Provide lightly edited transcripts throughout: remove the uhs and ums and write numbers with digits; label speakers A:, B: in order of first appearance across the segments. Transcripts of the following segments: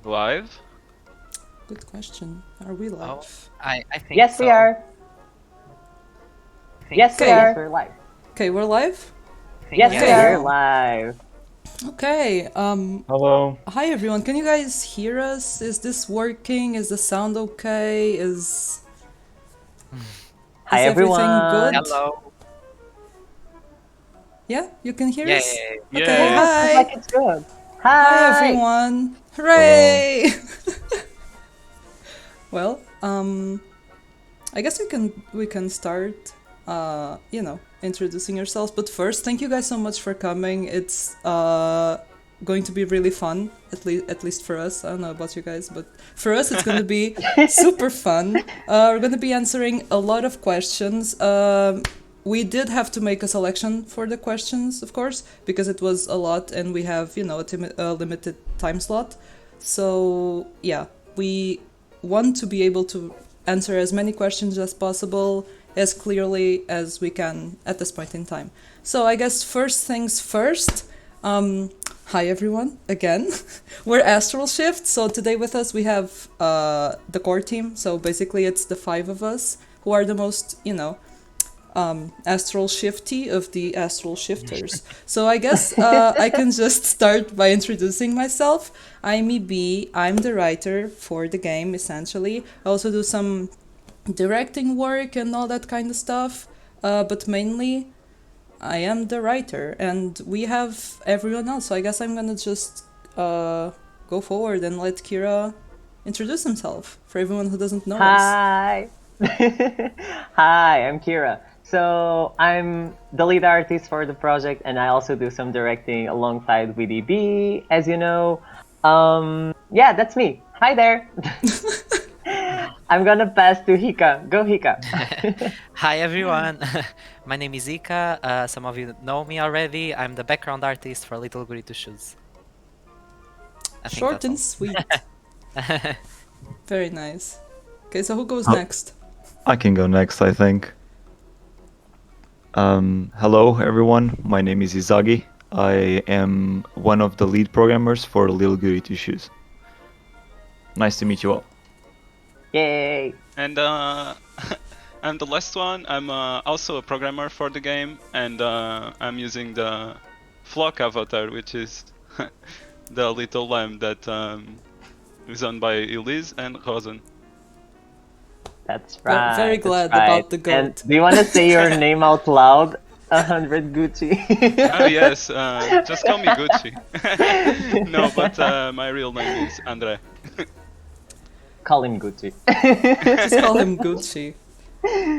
A: Live?
B: Good question. Are we live?
C: I think
D: Yes,
C: so.
D: we are. Yes, we
B: so.
D: are. We're live.
B: Okay, we're live?
D: Yes,
C: yeah.
D: we
B: Okay.
D: are live.
B: Okay,
E: Hello.
B: hi everyone. Can you guys hear us? Is this working? Is the sound okay? Is
D: Hi,
B: everything
D: everyone.
B: good?
C: Hello.
B: Yeah, you can hear
C: Yeah,
B: us?
C: yeah,
B: Okay,
A: Yeah.
D: Sounds
B: hi.
D: like it's good.
B: Hi
D: Hi.
B: everyone. Hooray! Well, I guess we can start introducing yourselves, but first, thank you guys so much for coming. It's going to be really fun, at least for us. I don't know about you guys, but for us it's going to be super fun. We're going to be answering a lot of questions. We did have to make a selection for the questions, of course, because it was a lot and we have, a limited time slot. So, yeah, we want to be able to answer as many questions as possible, as clearly as we can at this point in time. So I guess first things first, hi everyone, again. We're AstralShift, so today with us we have the core team, so basically it's the 5 of us who are the most, Astral Shifty of the Astral Shifters. So I guess I can just start by introducing myself. I'm EB, I'm the writer for the game, essentially. I also do some directing work and all that kind of stuff, but mainly I am the writer, and we have everyone else, so I guess I'm gonna just go forward and let Kira introduce himself for everyone who doesn't know us.
D: Hi. Hi, I'm Kira. So I'm the lead artist for the project, and I also do some directing alongside with EB, as you know. Yeah, that's me. Hi there. I'm gonna pass to Hika. Go, Hika.
C: Hi everyone. My name is Ika. Some of you know me already. I'm the background artist for Little Goody Two Shoes. I think
B: Short
C: that's
B: and
C: all.
B: sweet. Very nice. Okay, so who goes
E: Oh.
B: next?
E: I can go next, I think. Hello, everyone. My name is Izagi. I am one of the lead programmers for Little Goody Two Shoes. Nice to meet you all.
D: Yay.
A: And I'm the last one. I'm also a programmer for the game, and I'm using the Flock avatar, which is the little lamb that is owned by Elise and Rosen.
D: That's right.
B: Very
D: that's
B: glad
D: right.
B: about the goat.
D: And do you want to say your name out loud? 100 Gucci.
A: Oh yes, just call me Gucci. No, but my real name is Andre.
D: Call him Gucci.
B: Just call him Gucci.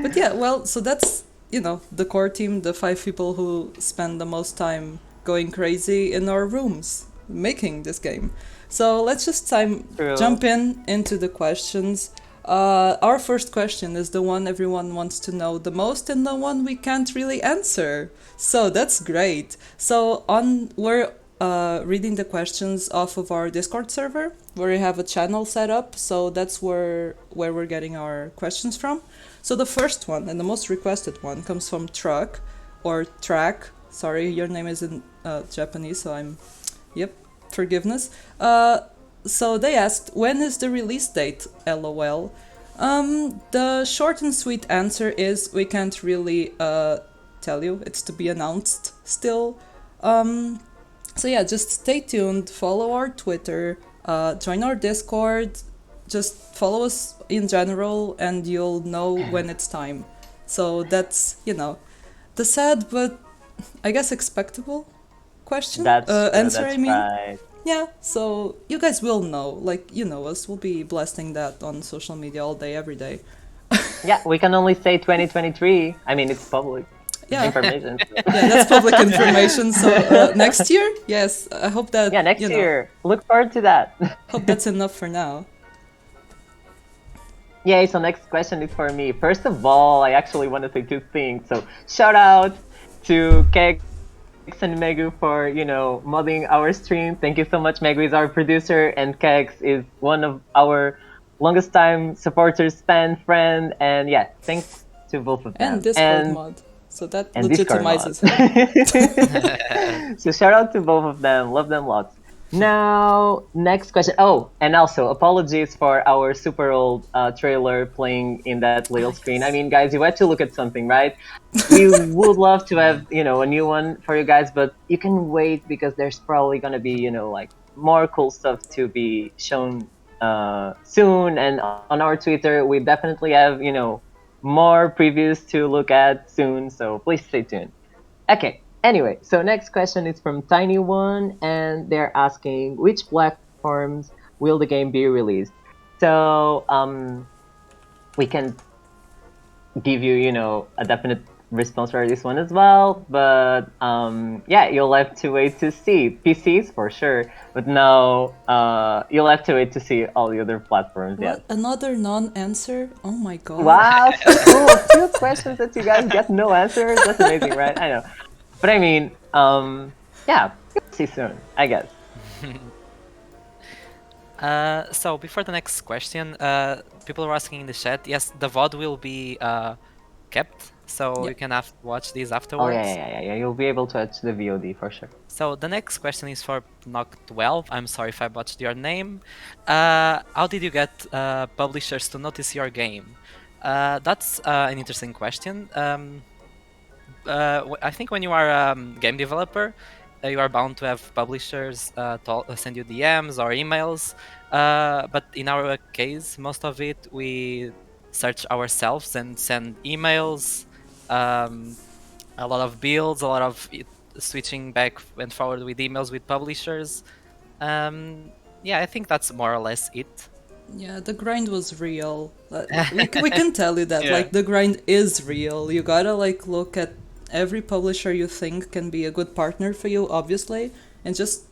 B: But yeah, well, so that's, the core team, the 5 people who spend the most time going crazy in our rooms making this game. So let's just jump into the questions. Our first question is the one everyone wants to know the most and the one we can't really answer. So that's great. So we're reading the questions off of our Discord server, where we have a channel set up. So that's where we're getting our questions from. So the first one and the most requested one comes from Track. Sorry, your name is in Japanese, so forgiveness. So they asked, when is the release date? LOL. The short and sweet answer is we can't really tell you. It's to be announced still. So yeah, just stay tuned, follow our Twitter, join our Discord, just follow us in general and you'll know when it's time. So that's, the sad but I guess expectable question. Answer,
D: that's
B: I mean.
D: right.
B: Yeah, so you guys will know, like, us, we'll be blasting that on social media all day, every day.
D: Yeah, we can only say 2023. I mean, it's public information.
B: Yeah, that's public information, so next year? Yes, I hope that,
D: Yeah, next year. Look forward to that.
B: Hope that's enough for now.
D: Yay, so next question is for me. First of all, I actually want to say 2 things. So, shout out to Kegs and Megu for, modding our stream. Thank you so much. Megu is our producer, and Kegs is one of our longest time supporters, friend, and yeah, thanks to both of them.
B: And Discord mod, so that legitimizes him.
D: So shout out to both of them, love them lots. Now, next question. Oh, and also apologies for our super old trailer playing in that little screen. I
B: Yes.
D: mean, guys, you had to look at something, right? We would love to have, a new one for you guys, but you can wait because there's probably gonna be, like more cool stuff to be shown soon. And on our Twitter, we definitely have, more previews to look at soon. So please stay tuned. Okay. Anyway, so next question is from Tiny One, and they're asking which platforms will the game be released. So we can give you, a definite response for this one as well. But yeah, you'll have to wait to see PCs for sure. But no, you'll have to wait to see all the other platforms. Yes.
B: What? Another non-answer? Oh my god.
D: Wow, so cool! Two questions that you guys get no answers. That's amazing, right? I know. But I mean, yeah, we'll see soon, I guess.
C: So before the next question, people were asking in the chat. Yes, the VOD will be kept, so
B: Yeah.
C: you can watch these
D: Oh
C: afterwards.
D: yeah. You'll be able to watch the VOD for sure.
C: So the next question is for Nock12. I'm sorry if I botched your name. How did you get publishers to notice your game? That's an interesting question. I think when you are a game developer, you are bound to have publishers send you DMs or emails. But in our case, most of it we search ourselves and send emails, a lot of builds, a lot of switching back and forward with emails with publishers. Yeah, I think that's more or less it.
B: Yeah, the grind was real. We can tell you that.
A: Yeah.
B: Like, the grind is real. You gotta, like, look at every publisher you think can be a good partner for you, obviously, and just...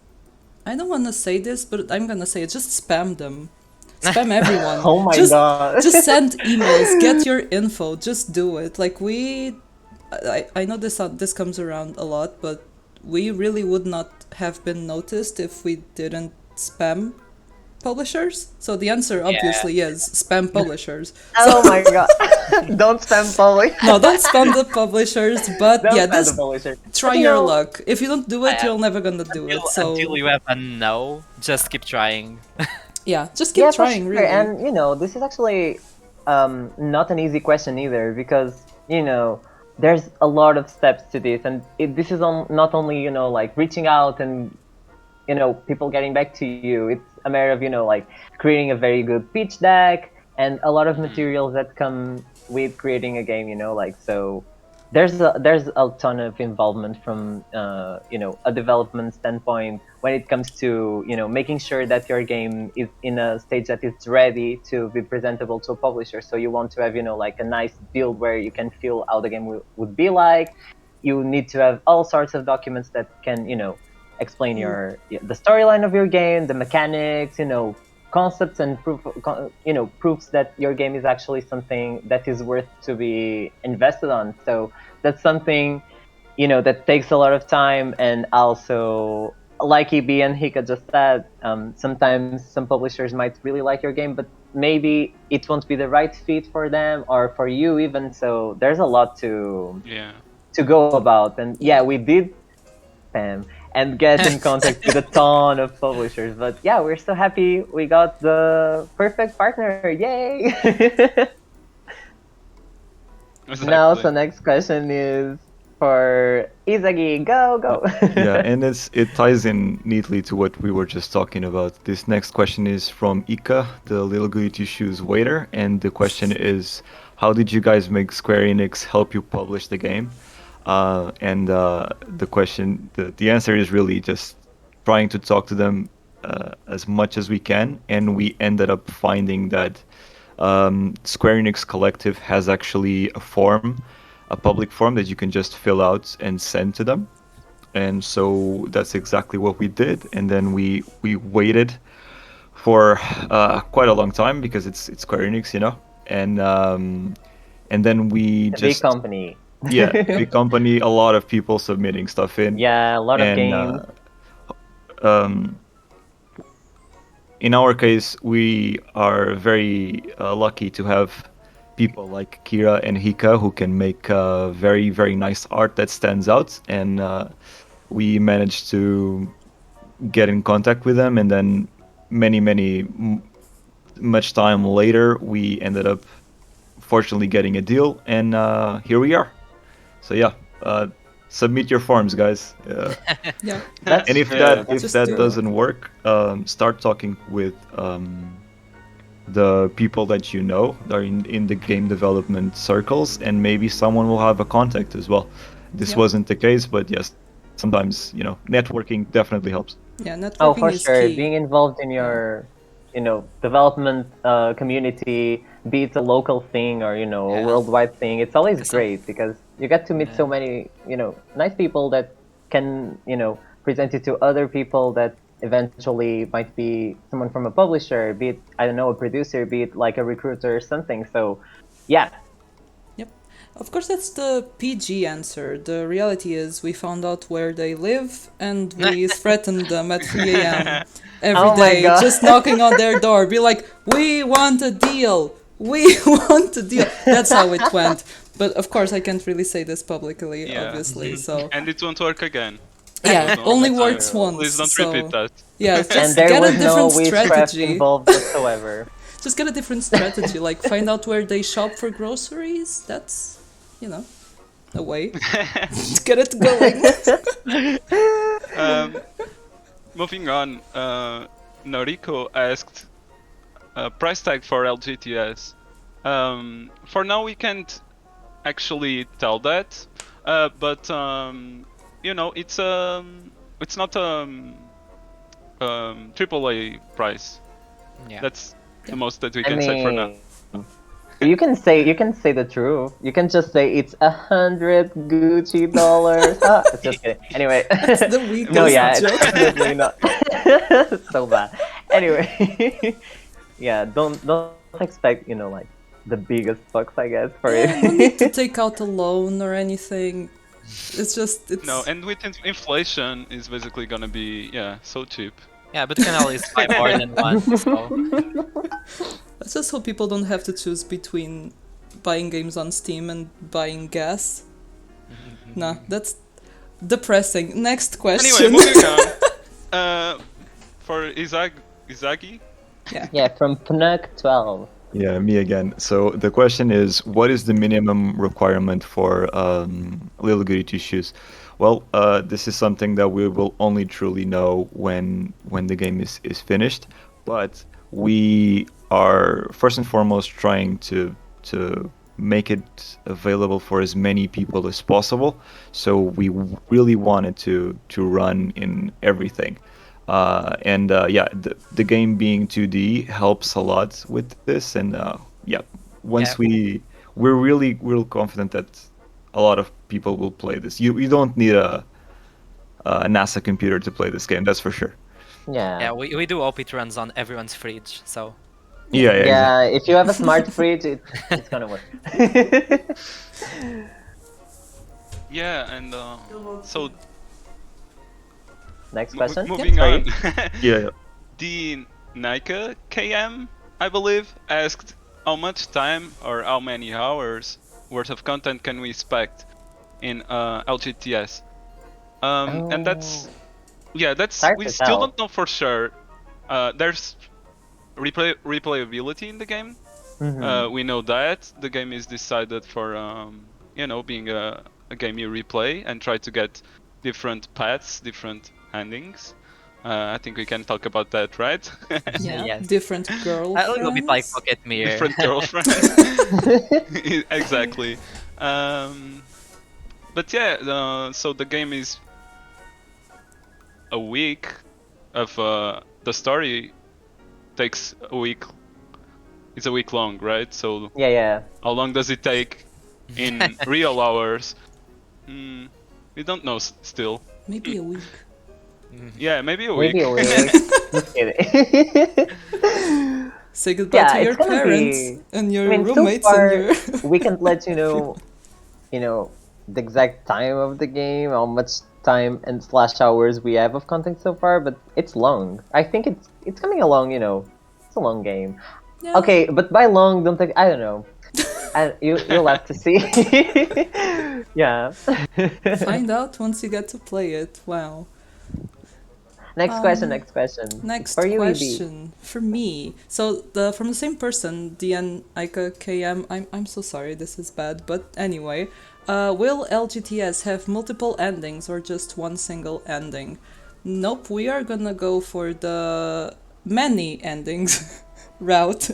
B: I don't want to say this, but I'm gonna say it. Just spam them. Spam everyone.
D: Oh my
B: just,
D: god.
B: Just send emails. Get your info. Just do it. Like, I know this comes around a lot, but we really would not have been noticed if we didn't spam publishers. So the answer obviously is spam publishers.
D: Oh my god. Don't spam public.
B: No, don't spam the publishers, but
D: Don't
B: yeah,
D: spam
B: this
D: the publisher.
B: try
D: But,
B: your luck. If you don't do it,
C: Yeah.
B: you're never gonna do it. So
C: Until you have a no, just keep trying.
B: yeah, just keep trying, really.
D: And this is actually not an easy question either because there's a lot of steps to this, and this is not only like reaching out and people getting back to you. It's a matter of like creating a very good pitch deck and a lot of materials that come with creating a game. Like so. There's a ton of involvement from a development standpoint when it comes to making sure that your game is in a stage that it's ready to be presentable to a publisher. So you want to have like a nice build where you can feel how the game would be like. You need to have all sorts of documents that can explain the storyline of your game, the mechanics, concepts and proofs that your game is actually something that is worth to be invested on. So that's something that takes a lot of time, and also like EB and Hika just said, sometimes some publishers might really like your game, but maybe it won't be the right fit for them or for you even. So there's a lot to go about, and yeah, we did spam and get in contact with a ton of publishers. But yeah, we're so happy we got the perfect partner. Yay!
A: Exactly.
D: Now, so next question is for Izagi. Go!
E: Yeah, and it ties in neatly to what we were just talking about. This next question is from Ika, the Little Goody Two Shoes waiter, and the question is, how did you guys make Square Enix help you publish the game? And the question, the answer is really just trying to talk to them as much as we can, and we ended up finding that Square Enix Collective has actually a public form that you can just fill out and send to them. And so that's exactly what we did. And then we waited for quite a long time because it's Square Enix, and then we
D: A
E: just
D: big company.
E: yeah, big company, a lot of people submitting stuff in.
D: Yeah, a lot of
E: And,
D: games.
E: In our case, we are very lucky to have people like Kira and Hika who can make very, very nice art that stands out. And we managed to get in contact with them, and then much time later, we ended up fortunately getting a deal, and here we are. So yeah, submit your forms, guys.
B: Yeah.
D: That's
E: And if
D: true.
E: that
B: Just do it.
E: doesn't work, start talking with the people that you know that are in the game development circles, and maybe someone will have a contact as well. This
B: Yep.
E: wasn't the case, but yes, sometimes networking definitely helps.
B: Yeah, networking
D: Oh, for
B: is
D: sure.
B: key.
D: Being involved in your, development community, be it a local thing or, a
C: Yeah.
D: worldwide thing, it's always
C: Yes,
D: great because you get to meet
C: Yeah.
D: so many, nice people that can, present you to other people that eventually might be someone from a publisher, be it, I don't know, a producer, be it like a recruiter or something. So, yeah.
B: Yep. Of course, that's the PG answer. The reality is, we found out where they live and we threatened them at 3 a.m. every
D: Oh my
B: day,
D: God.
B: just knocking on their door. Be like, we want a deal. We want a deal. That's how it went. But of course, I can't really say this publicly,
A: Yeah.
B: obviously. So
A: And it won't work again.
B: yeah,
A: No,
B: only
A: that's
B: works
A: true.
B: once.
A: Please don't
B: so
A: repeat that.
B: yeah,
D: And
B: just
D: there
B: get
D: was
B: a
D: no
B: different
D: witchcraft
B: strategy.
D: involved whatsoever.
B: Just get a different strategy. Like find out where they shop for groceries. That's, a way to get it going.
A: Moving on, Noriko asked price tag for LGTS. For now, we can't actually tell that, but it's not AAA price.
C: Yeah.
A: That's the
B: Yep.
A: most that we
D: I
A: can say for now.
D: mean, you can say the truth. You can just say it's $100 Gucci dollars. Just kidding. Anyway,
B: That's the weakest
D: no, yeah, it's
B: joke.
D: definitely not. So bad. Anyway, yeah, don't expect like the biggest bucks, I guess, for
B: Yeah, no need to
D: it.
B: take out a loan or anything. It's
A: No, and with inflation, is basically gonna be so cheap.
C: Yeah, but you can always buy more than one. So
B: Let's just hope people don't have to choose between buying games on Steam and buying gas. Nah, that's depressing. Next question.
A: Anyway, moving on. For Izagi,
D: Yeah, from Pnuk 12.
E: Yeah, me again. So the question is, what is the minimum requirement for Little Goody Two Shoes? Well, this is something that we will only truly know when the game is finished. But we are first and foremost trying to make it available for as many people as possible. So we really wanted to run in everything. The game being 2D helps a lot with this, and once
C: Yeah.
E: we're really real confident that a lot of people will play this. You don't need a NASA computer to play this game, that's for sure.
D: Yeah.
C: yeah, we do hope it runs on everyone's fridge. So
E: Yeah, exactly.
D: Yeah, if you have a smart fridge, it's gonna work.
A: yeah, and so
D: Next question.
A: moving
D: Sorry.
A: on.
E: Yeah.
A: The Nika KM, I believe, asked how much time or how many hours worth of content can we expect in LGTS. And that's
D: Hard
A: we
D: to
A: still
D: tell.
A: don't know for sure. There's replayability in the game. We know that the game is decided for being a game you replay and try to get different paths, different endings. I think we can talk about that, right?
B: Yeah,
C: Yes.
B: different girlfriends.
C: a little bit like Pocket Mirror.
A: Different girlfriends. Exactly. But yeah, so the game is a week of the story takes a week. It's a week long, right? So
D: Yeah.
A: how long does it take in real hours? We don't know still.
B: Maybe a week.
A: Yeah, maybe a week.
D: Maybe a week. Just kidding.
B: Say goodbye
D: Yeah,
B: to your
D: it's gonna
B: parents
D: be-
B: and your
D: I mean, so
B: roommates
D: far,
B: and your.
D: we can't let you know, the exact time of the game, how much time and slash hours we have of content so far, but it's long. I think it's coming along, it's a long game.
B: Yeah.
D: Okay, but by long, don't think, I don't know. You'll have to see. Yeah.
B: Find out once you get to play it. Wow.
D: Next question. Next question.
B: Next
D: For you, EB.
B: question for me. So from the same person, DN Ika KM. I'm so sorry, this is bad, but anyway, will LGTS have multiple endings or just one single ending? Nope, we are gonna go for the many endings route,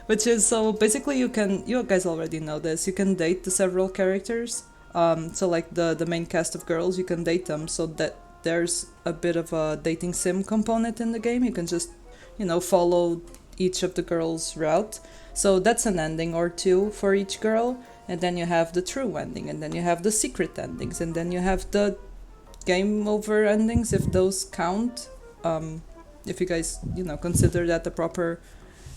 B: which is so basically you guys already know this. You can date the several characters. So like the main cast of girls, you can date them so that there's a bit of a dating sim component in the game. You can just, follow each of the girls' route. So that's an ending or two for each girl. And then you have the true ending, and then you have the secret endings, and then you have the game over endings, if those count. If you guys, consider that a proper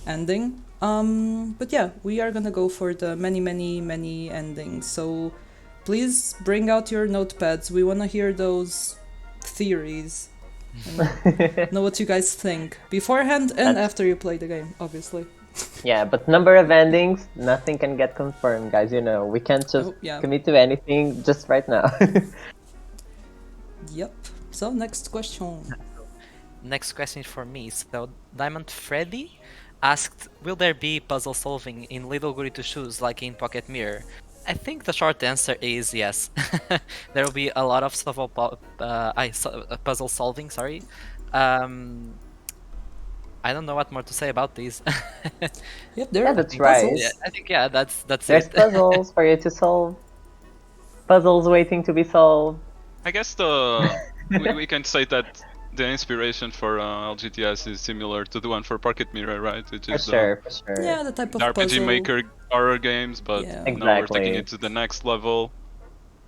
B: ending. But yeah, we are gonna go for the many, many, many endings. So please bring out your notepads. We wanna hear those theories and know what you guys think beforehand and after you play the game, obviously.
D: Yeah, but number of endings, nothing can get confirmed, guys. We can't just commit to anything just right now.
B: Yep. So next question.
C: Next question for me. So Diamond Freddy asked, will there be puzzle solving in Little Goody Two Shoes like in Pocket Mirror? I think the short answer is yes. There will be a lot of puzzle solving. Sorry. I don't know what more to say about these.
B: Yep,
D: that's right.
B: puzzles.
C: Yeah, I think that's
D: There's
C: it.
D: puzzles for you to solve. Puzzles waiting to be solved.
A: I guess we can say that the inspiration for LGTS is similar to the one for Pocket Mirror, right? Which
D: For
A: is
D: sure.
B: Yeah, the type of
A: the RPG
B: puzzle.
A: Maker horror games, but
B: Yeah.
A: now we're taking
D: Exactly.
A: it to the next level.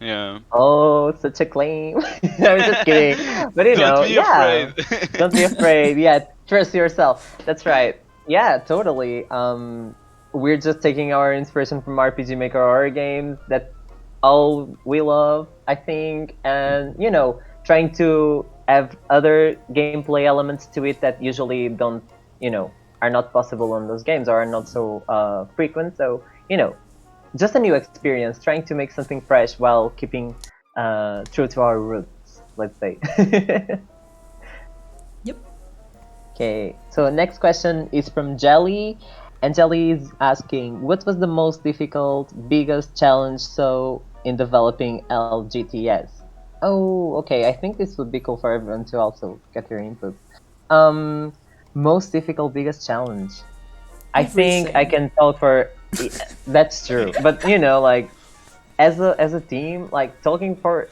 A: Yeah.
D: Oh, such a claim. I'm just kidding. But
A: Don't be afraid.
D: Don't be afraid. Yeah, trust yourself. That's right. Yeah, totally. We're just taking our inspiration from RPG Maker horror games. That's all we love, I think, and trying to have other gameplay elements to it that usually don't, are not possible on those games or are not so frequent. So, just a new experience, trying to make something fresh while keeping true to our roots, let's say.
B: Yep.
D: Okay, so next question is from Jelly, and Jelly is asking, what was the most difficult, biggest challenge in developing LGTS? Oh, okay, I think this would be cool for everyone to also get your input. Most difficult, biggest challenge. I think I can talk for. That's true, but like as a team, like talking for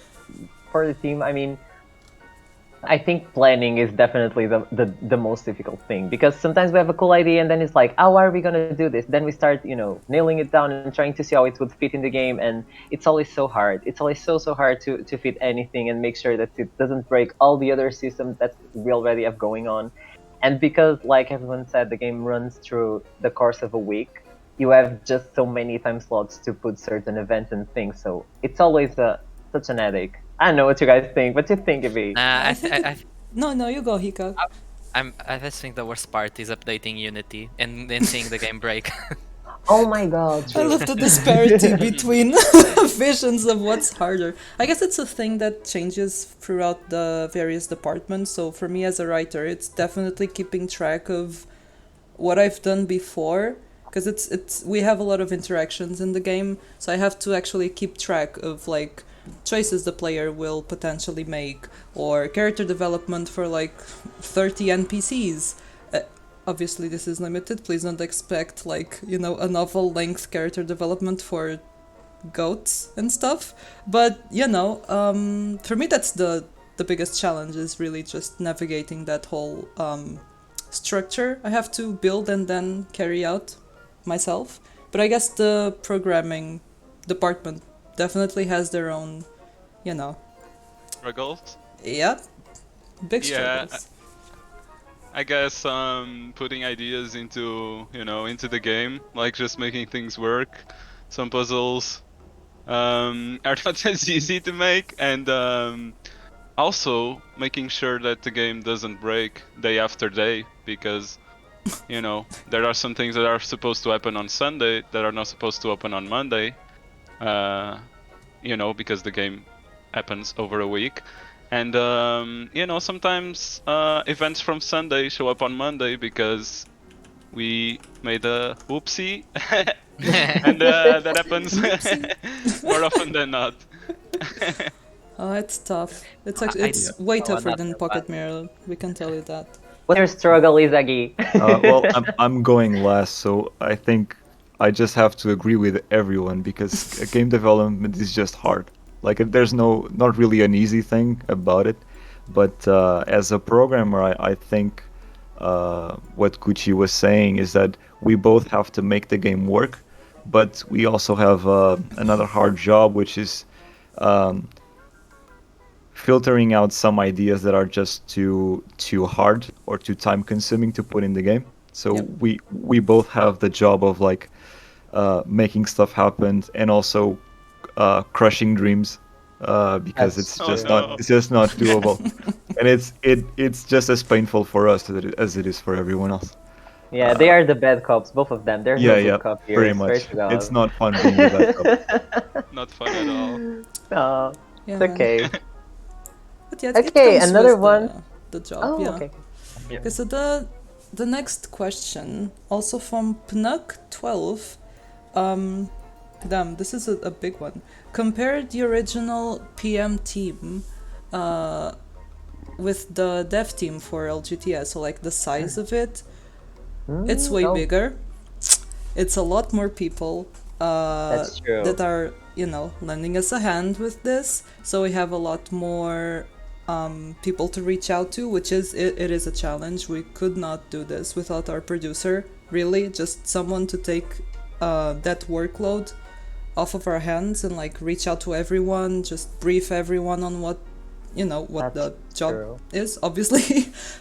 D: the team, I mean, I think planning is definitely the most difficult thing, because sometimes we have a cool idea and then it's like, how are we gonna do this? Then we start nailing it down and trying to see how it would fit in the game, and it's always so hard. It's always so hard to fit anything and make sure that it doesn't break all the other systems that we already have going on. And because, like everyone said, the game runs through the course of a week, you have just so many time slots to put certain events and things, so it's always such an headache. I don't know what you guys think. What do you think, Ivy?
B: No, you go, Hika.
C: I just think the worst part is updating Unity and then seeing the game break.
D: Oh my god, true.
B: I love the disparity between visions of what's harder. I guess it's a thing that changes throughout the various departments. So for me as a writer, it's definitely keeping track of what I've done before, because we have a lot of interactions in the game, so I have to actually keep track of like choices the player will potentially make, or character development for like 30 NPCs. Obviously this is limited, please don't expect like, a novel length character development for goats and stuff, but for me that's the biggest challenge, is really just navigating that whole structure I have to build and then carry out myself. But I guess the programming department definitely has their own,
A: Struggles?
B: Yeah. Big struggles.
A: Yeah, I guess putting ideas into the game, like just making things work. Some puzzles are not as easy to make, and also making sure that the game doesn't break day after day, because there are some things that are supposed to happen on Sunday that are not supposed to happen on Monday, because the game happens over a week. And sometimes events from Sunday show up on Monday because we made a whoopsie, and that happens more often than not.
B: Oh, it's tough. It's actually it's way tougher than Pocket Mirror. We can tell you that.
D: What your struggle is, Agi?
E: Well, I'm going last, so I think I just have to agree with everyone because game development is just hard. Like there's not really an easy thing about it, but as a programmer, I think what Gucci was saying is that we both have to make the game work, but we also have another hard job, which is filtering out some ideas that are just too hard or too time consuming to put in the game. So
B: Yep.
E: we both have the job of like making stuff happen and also crushing dreams because
D: That's
E: it's just not doable, and it's just as painful for us as it is for everyone else.
D: Yeah, they are the bad cops, both of them. There's no good cop here.
E: Very
D: I swear
E: much.
D: to God.
E: It's not fun being the bad cop.
A: Not fun at all.
D: Oh,
B: Yeah,
D: it's
B: man.
D: okay.
B: But yeah, it
D: Okay,
B: comes
D: another
B: with
D: one.
B: The job.
D: Oh,
B: yeah.
D: okay.
B: Okay, so the next question, also from Pnuk12, damn, this is a big one. Compare the original PM team with the dev team for LGTS, so like the size of it. It's way
D: Oh,
B: bigger. It's a lot more people
D: That's true.
B: that are, lending us a hand with this. So we have a lot more people to reach out to, which is it is a challenge. We could not do this without our producer, really. Just someone to take that workload off of our hands and like reach out to everyone, just brief everyone on what
D: That's
B: the job
D: true.
B: is, obviously.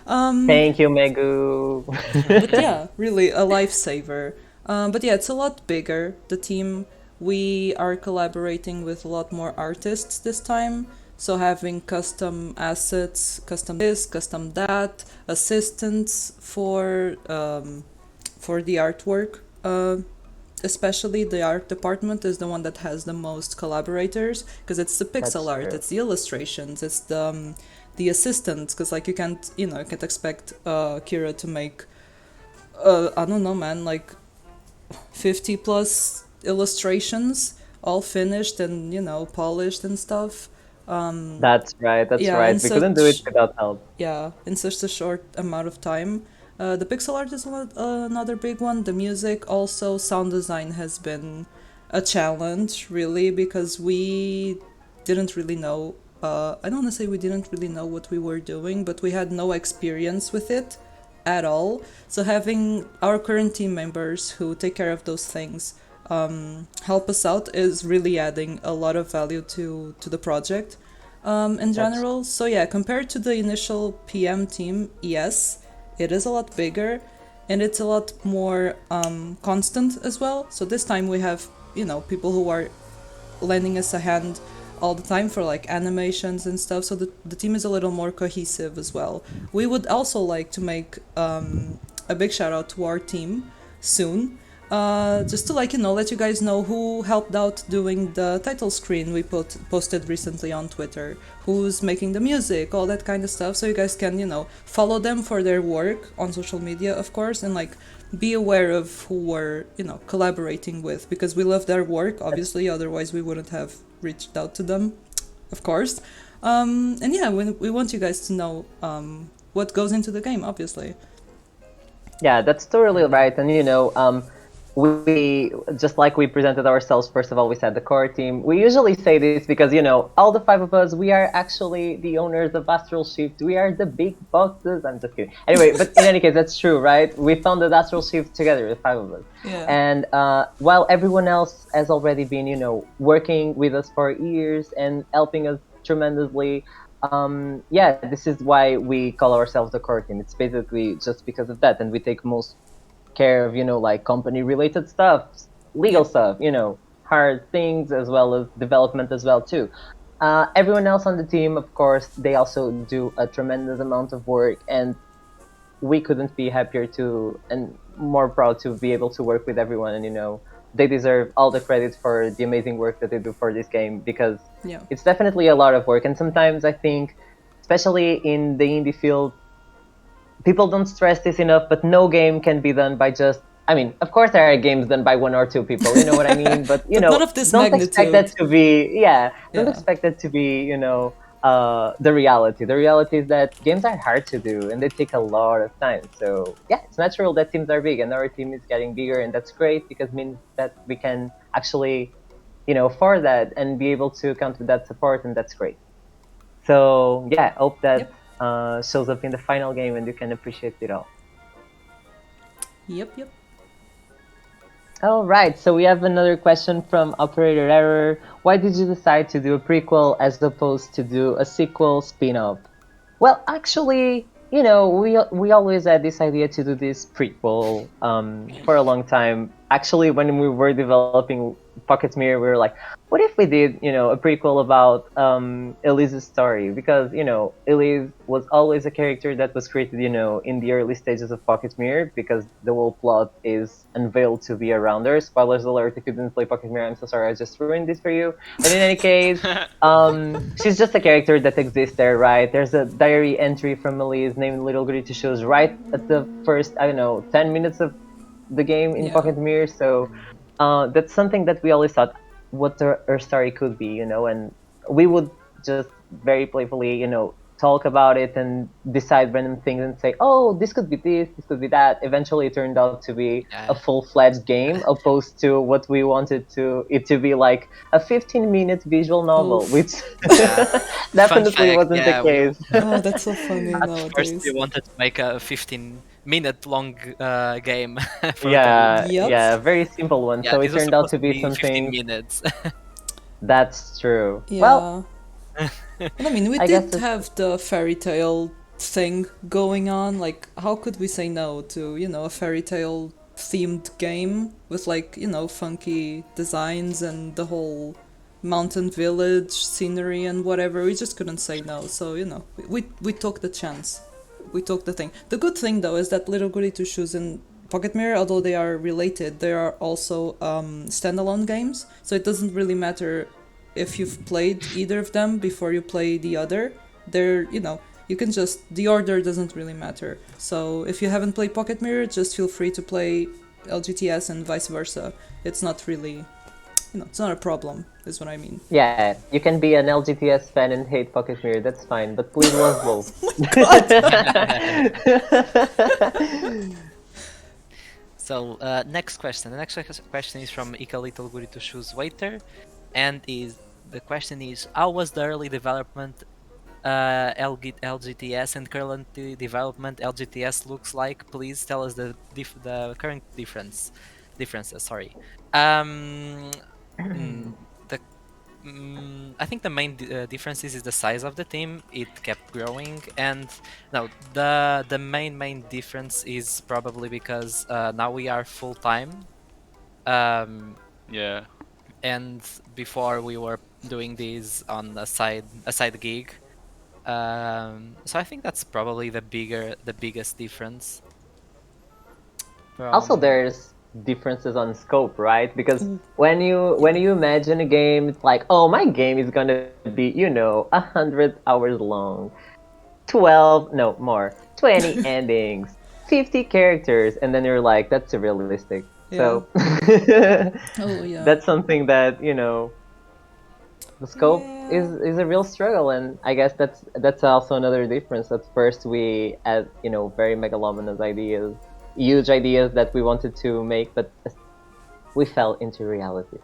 D: Thank you, Megu.
B: But yeah, really a lifesaver. But yeah, it's a lot bigger, the team. We are collaborating with a lot more artists this time. So having custom assets, custom this, custom that, assistants for the artwork. Especially the art department is the one that has the most collaborators because it's the pixel
D: That's
B: art,
D: true.
B: it's the illustrations, it's the assistants. Because like you can't expect Kira to make I don't know, man, like 50 plus illustrations, all finished and polished and stuff.
D: That's right. That's
B: Yeah,
D: right.
B: and
D: We couldn't do it
B: such
D: without help.
B: yeah, in such a short amount of time. The pixel art is another big one. The music also, sound design has been a challenge, really, because we didn't really know. I don't want to say we didn't really know what we were doing, but we had no experience with it at all. So having our current team members who take care of those things help us out is really adding a lot of value to the project in general. So yeah, compared to the initial PM team, yes, it is a lot bigger and it's a lot more constant as well. So this time we have, people who are lending us a hand all the time for like animations and stuff. So the team is a little more cohesive as well. We would also like to make a big shout out to our team soon. Just to let you guys know who helped out doing the title screen we posted recently on Twitter, who's making the music, all that kind of stuff, so you guys can, follow them for their work on social media, of course, and like be aware of who we're, collaborating with, because we love their work, obviously, otherwise we wouldn't have reached out to them, of course. And yeah, we want you guys to know what goes into the game, obviously.
D: Yeah, that's totally right. And we just like we presented ourselves. First of all, we said the core team. We usually say this because all the five of us, we are actually the owners of AstralShift. We are the big bosses. I'm just kidding. Anyway, but in any case, that's true, right? We founded AstralShift together, the five of us.
B: Yeah.
D: And while everyone else has already been, working with us for years and helping us tremendously. Yeah, this is why we call ourselves the core team. It's basically just because of that, and we take most care of like company related stuff, legal stuff, hard things, as well as development as well too. Everyone else on the team, of course, they also do a tremendous amount of work, and we couldn't be happier to and more proud to be able to work with everyone. And they deserve all the credit for the amazing work that they do for this game, because
B: Yeah.
D: it's definitely a lot of work. And sometimes I think especially in the indie field, people don't stress this enough, but no game can be done by just. I mean, of course, there are games done by 1 or 2 people. You know what I mean? But
B: But not of this
D: don't expect that
B: magnitude.
D: to be. Yeah, don't
B: Yeah.
D: expect that to be. The reality. The reality is that games are hard to do and they take a lot of time. So yeah, it's natural that teams are big, and our team is getting bigger, and that's great because it means that we can actually, afford that and be able to count with that support, and that's great. So yeah, hope that shows up in the final game and you can appreciate it all.
B: Yep.
D: All right, so we have another question from Operator Error. Why did you decide to do a prequel as opposed to do a sequel spin-off? Well, actually, we always had this idea to do this prequel for a long time. Actually, when we were developing Pocket Mirror, we were like, what if we did, a prequel about Elise's story? Because, Elise was always a character that was created, in the early stages of Pocket Mirror, because the whole plot is unveiled to be around her. Spoilers alert, if you didn't play Pocket Mirror, I'm so sorry, I just ruined this for you. But in any case, she's just a character that exists there, right? There's a diary entry from Elise named Little Goody Two Shoes right at the first, 10 minutes of the game in Pocket Mirror. So that's something that we always thought what her story could be, and we would just very playfully, talk about it and decide random things and say, oh, this could be this could be that. Eventually, it turned out to be a full-fledged game, opposed to what we wanted it to be, like a 15-minute visual novel, which definitely wasn't the case.
B: Oh, that's so funny nowadays.
C: First, we wanted to make a 15-minute long game.
D: Yeah, very simple one.
C: Yeah,
D: so it
C: this was
D: turned out
C: supposed
D: to be
C: 15
D: something.
C: minutes.
D: That's true.
B: Yeah.
D: Well,
B: but I mean, we
D: I guess
B: did have the fairy tale thing going on. Like, how could we say no to, a fairy tale themed game with, like, funky designs and the whole mountain village scenery and whatever? We just couldn't say no. So, we took the chance. We took the thing. The good thing, though, is that Little Goody Two Shoes and Pocket Mirror, although they are related, they are also standalone games. So it doesn't really matter if you've played either of them before you play the other. They're, you can just, the order doesn't really matter. So if you haven't played Pocket Mirror, just feel free to play LGTS and vice versa. It's not really, it's not a problem, is what I mean.
D: Yeah, you can be an LGTS fan and hate Pocket Mirror, that's fine, but please love both.
C: So, next question. The next question is from Ika Little Goody Two Shoes Waiter, and the question is, how was the early development LGTS and current development LGTS looks like? Please tell us the current differences. Sorry. I think the main difference is the size of the team. It kept growing, and no, the main difference is probably because now we are full time.
A: Yeah.
C: And before we were doing these on a side gig. So I think that's probably the biggest difference.
D: Also, there's differences on scope, right? Because when you imagine a game, it's like, oh, my game is gonna be 100 hours long, 20 endings, 50 characters, and then you're like, that's surrealistic. So that's something that the scope is a real struggle, and I guess that's also another difference. At first we had very megalomanous ideas, huge ideas that we wanted to make, but we fell into reality.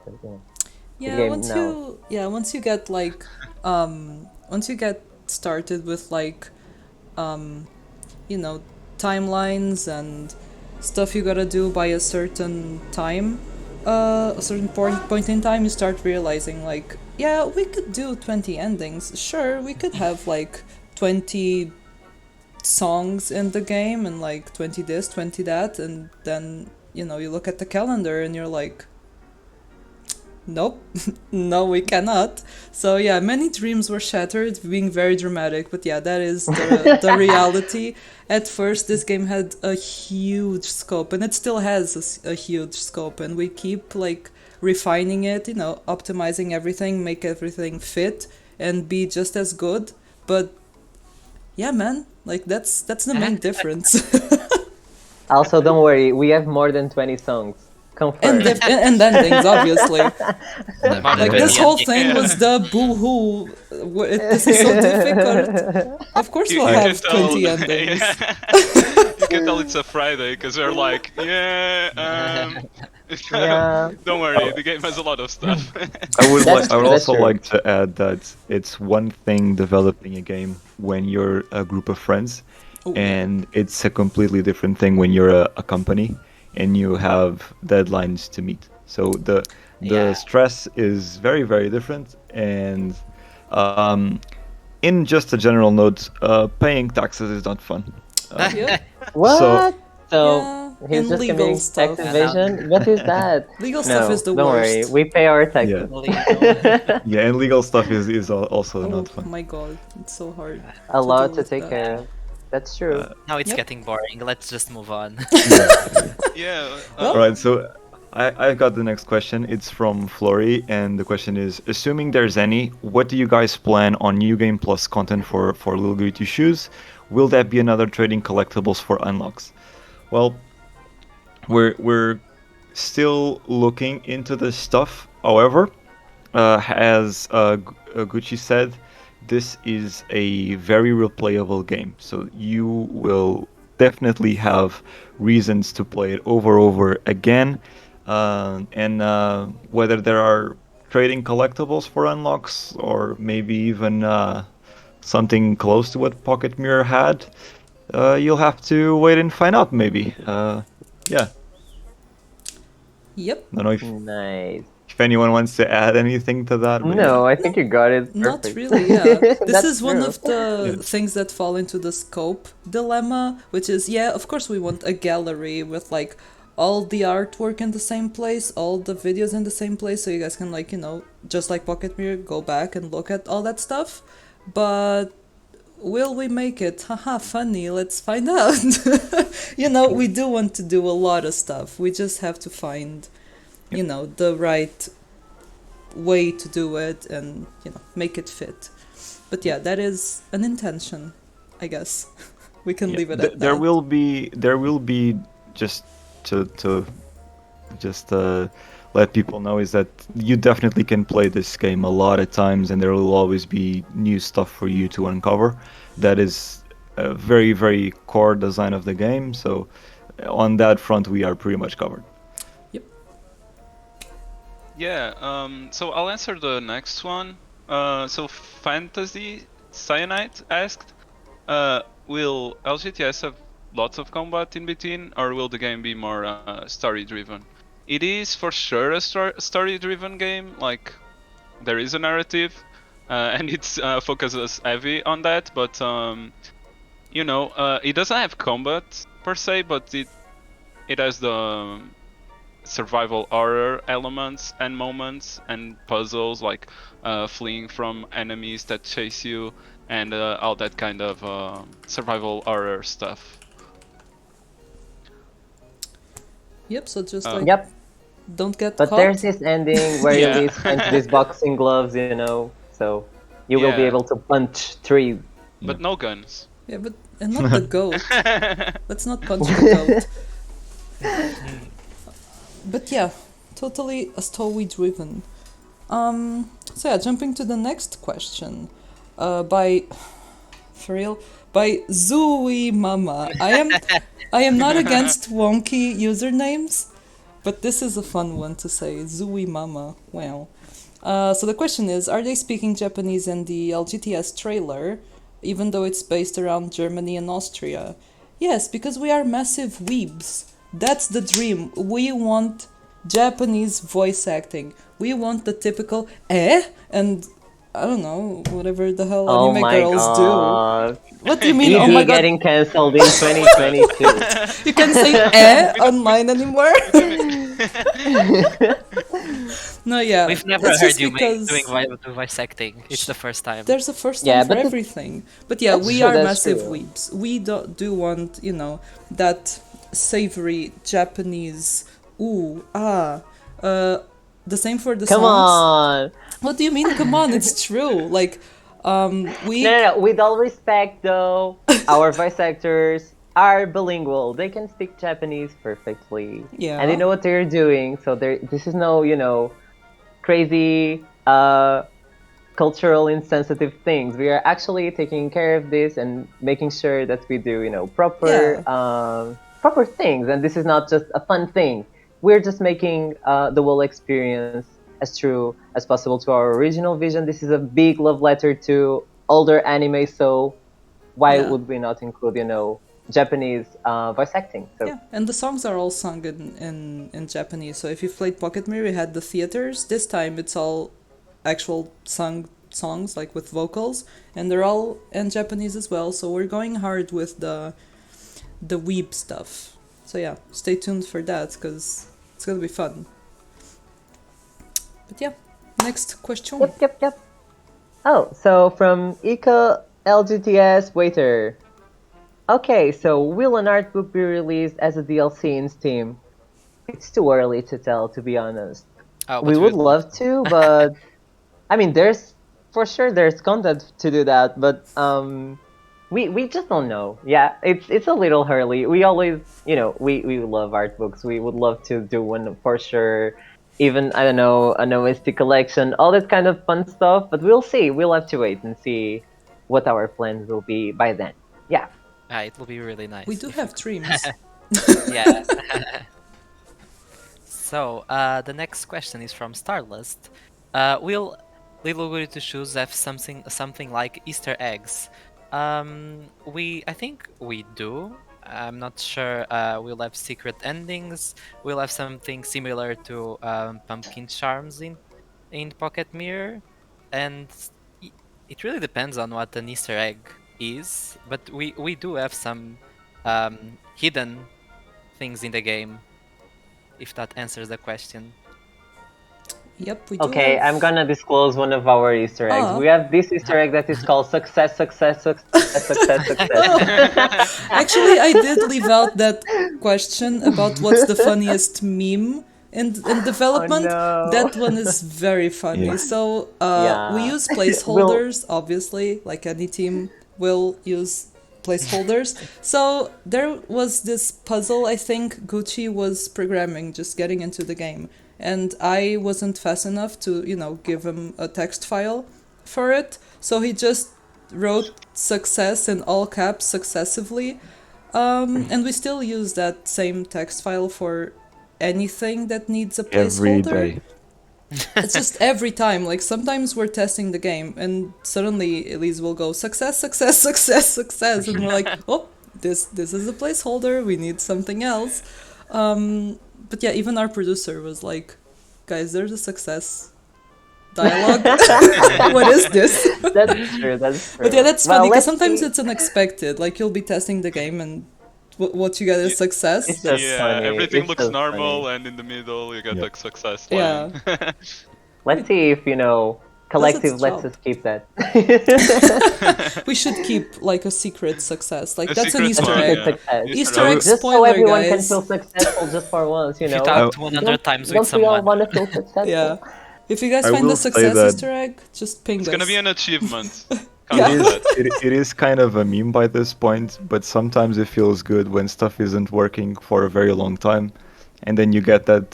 D: So,
B: once you get like once you get started with like timelines and stuff you gotta do by a certain time, a certain point in time, you start realizing like, yeah, we could do 20 endings. Sure, we could have like 20 songs in the game and like 20 this, 20 that, and then you look at the calendar and you're like, nope, no, we cannot. So yeah, many dreams were shattered, being very dramatic, but yeah, that is the reality. At first, this game had a huge scope, and it still has a huge scope, and we keep like refining it, optimizing everything, make everything fit and be just as good. But yeah, man, like that's the main difference.
D: Also, don't worry, we have more than 20 songs. Confirmed.
B: and endings, obviously.
C: More than
B: Like
E: Yeah.
B: this
C: 20
B: whole
C: endings.
B: thing was the boo-hoo. This is so difficult. Of course, we'll
A: You can
B: have
A: tell,
B: 20 endings.
A: you can tell it's a Friday because they're like, yeah,
D: Yeah.
A: don't worry, the game has a lot of stuff.
E: I would
D: That's
E: I would
D: true, that's
E: also
D: true.
E: like to add that it's one thing developing a game when you're a group of friends,
B: Oh, yeah.
E: and it's a completely different thing when you're a company and you have deadlines to meet. So the
C: Yeah.
E: stress is very, very different. And um, in just a general note, paying taxes is not fun.
B: Yep.
D: What? So
B: Yeah,
D: he's
B: and
D: just
B: legal
D: committing
B: stuff.
D: tax evasion? What is that?
B: Legal stuff
D: No,
B: is the
D: don't worry.
B: worst.
D: We pay our taxes.
E: Yeah, and legal stuff is also
B: Oh
E: not fun.
B: my god, it's so hard.
D: A lot
B: deal
D: to
B: with
D: take
B: that.
D: care of. That's true.
C: Now it's
B: Yep.
C: getting boring. Let's just move on.
A: Yeah.
E: All right, so I've got the next question. It's from Flory, and the question is: assuming there's any, what do you guys plan on New Game Plus content for Little Goody Two Shoes? Will that be another trading collectibles for unlocks? Well, we're still looking into this stuff. However, as Gucci said, this is a very replayable game, so you will definitely have reasons to play it over again. And whether there are trading collectibles for unlocks, or maybe even something close to what Pocket Mirror had, you'll have to wait and find out. Maybe. Yeah.
B: Yep.
E: I don't know
D: Nice.
E: if anyone wants to add anything to that. But
D: No, I think you got it.
B: Not
D: Perfect.
B: really, yeah. This
D: That's
B: is one
D: true.
B: of the
E: Yeah.
B: things that fall into the scope dilemma, which is, yeah, of course we want a gallery with like all the artwork in the same place, all the videos in the same place, so you guys can like, just like Pocket Mirror, go back and look at all that stuff. But will we make it? Haha, funny, let's find out. We do want to do a lot of stuff. We just have to find, the right way to do it and make it fit. But yeah, that is an intention, I guess. We can
E: Yeah,
B: leave it
E: th-
B: at
E: there
B: that.
E: will be just to just let people know is that you definitely can play this game a lot of times, and there will always be new stuff for you to uncover. That is a very, very core design of the game. So on that front, we are pretty much covered.
A: Yeah, so I'll answer the next one. So Fantasy Cyanide asked, will LGTS have lots of combat in between, or will the game be more story-driven? It is for sure a story-driven game, like there is a narrative, and it's focuses heavy on that, but it doesn't have combat per se, but it has the survival horror elements and moments and puzzles, like fleeing from enemies that chase you and all that kind of survival horror stuff.
B: Yep, so just like
D: Yep.
B: don't get
D: But
B: caught.
D: there's this ending where
A: Yeah.
D: you spend these boxing gloves, so you will be
A: Yeah.
D: able to punch three.
A: But no guns.
B: Yeah, but and not the goat. Let's not punch the goat. But yeah, totally a story driven. So yeah, jumping to the next question, by Zooey Mama. I am not against wonky usernames, but this is a fun one to say. Zooey Mama. Wow. So the question is, are they speaking Japanese in the LGTS trailer, even though it's based around Germany and Austria? Yes, because we are massive weebs. That's the dream. We want Japanese voice acting. We want the typical and I don't know, whatever the hell
D: Oh
B: anime
D: my
B: girls
D: god.
B: do. What do you mean?
D: ED
B: Oh my god,
D: getting cancelled in 2022.
B: you can't say online anymore? No, yeah.
C: We've never
B: it's
C: heard
B: just
C: you
B: because
C: doing voice acting. It's the first time.
B: there's a first time
D: Yeah,
B: for
D: but
B: everything. But yeah,
D: that's
B: we
D: true,
B: are
D: that's
B: massive
D: true.
B: weebs. We do want, that savory Japanese the same for the
D: Come
B: songs.
D: on.
B: What do you mean? Come on, it's true. Like, We
D: No. With all respect, though, our voice actors are bilingual. They can speak Japanese perfectly,
B: Yeah.
D: and they know what they're doing. So this is no, crazy, cultural insensitive things. We are actually taking care of this and making sure that we do, proper things. And this is not just a fun thing. We're just making the whole experience as true as possible to our original vision. This is a big love letter to older anime, so why
B: Yeah.
D: would we not include, Japanese voice acting? So
B: Yeah, and the songs are all sung in Japanese. So if you've played Pocket Mirror, you had the theaters. This time it's all actual sung songs, like with vocals, and they're all in Japanese as well. So we're going hard with the weeb stuff. So yeah, stay tuned for that because it's gonna be fun. But yeah, next question.
D: Yep. Oh, so from Ika LGTS Waiter. Okay, so will an art book be released as a DLC in Steam? It's too early to tell, to be honest.
C: Oh,
D: We
C: but
D: would love to, but I mean, there's content to do that, but we just don't know. Yeah, it's a little early. We always, we love art books. We would love to do one for sure. Even, I don't know, an OST collection, all this kind of fun stuff. But we'll see. We'll have to wait and see what our plans will be by then. Yeah.
C: it will be really nice.
B: We do
C: if
B: have dreams.
C: Yeah. So, the next question is from Starlist. Will Little Goody Two Shoes have something like Easter eggs? I think we do. I'm not sure. We'll have secret endings. We'll have something similar to pumpkin charms in Pocket Mirror, and it really depends on what an Easter egg is. But we do have some hidden things in the game, if that answers the question.
B: Yep, we do
D: Okay,
B: have...
D: I'm gonna disclose one of our Easter eggs.
B: Ah.
D: We have this Easter egg that is called success.
B: Actually, I did leave out that question about what's the funniest meme in development.
D: no.
B: That one is very funny.
E: Yeah.
B: So
D: Yeah.
B: we use placeholders, obviously, like any team will use placeholders. So there was this puzzle I think Gucci was programming, just getting into the game. And I wasn't fast enough to, give him a text file for it. So he just wrote success in all caps successively. And we still use that same text file for anything that needs a
E: Every
B: placeholder.
E: day.
B: It's just every time. Like sometimes we're testing the game and suddenly Elise will go success. And we're like, oh, this is a placeholder. We need something else. But yeah, even our producer was like, guys, there's a success dialogue. What is this?
D: That's true.
B: But yeah, that's funny because
D: let's
B: sometimes
D: see.
B: it's unexpected. Like you'll be testing the game and what you get is success.
D: It's just
A: Yeah,
D: funny.
A: everything
D: It's
A: looks
D: just
A: normal,
D: funny.
A: and in the middle you get
E: Yep.
A: like success
B: Yeah.
A: line.
D: Let's see if collective lets
B: job.
D: us keep that.
B: We should keep like a secret success. Like
A: A
B: that's an
A: secret
B: Easter
A: one,
B: egg.
A: yeah.
D: Success.
B: Easter
E: I
B: egg
E: would-
D: Just so
B: spoiler,
D: everyone can
B: guys.
D: feel successful just for once,
C: If you
E: I-
C: talked 100 times with
D: Don't we all
C: someone.
D: want to feel successful?
B: Yeah. If you guys
E: I
B: find
E: will
B: the
E: say
B: success
E: that-
B: Easter egg, just ping
A: It's
B: us.
A: gonna be an achievement.
B: Yeah.
A: Count that.
E: It is kind of a meme by this point, but sometimes it feels good when stuff isn't working for a very long time, and then you get that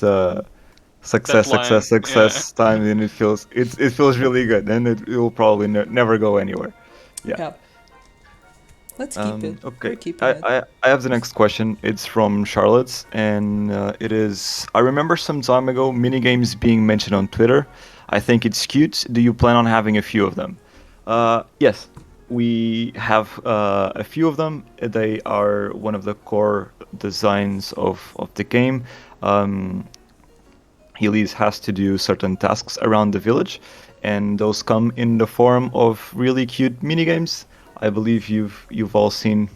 E: success
A: line,
E: time, and it feels really good, and it will probably never go anywhere.
B: Yeah. Let's keep it.
E: Okay,
B: We're keeping it.
E: I have the next question. It's from Charlotte, and it is: I remember some time ago minigames being mentioned on Twitter. I think it's cute. Do you plan on having a few of them? Yes, we have a few of them. They are one of the core designs of the game. Elise has to do certain tasks around the village, and those come in the form of really cute minigames. I believe you've all seen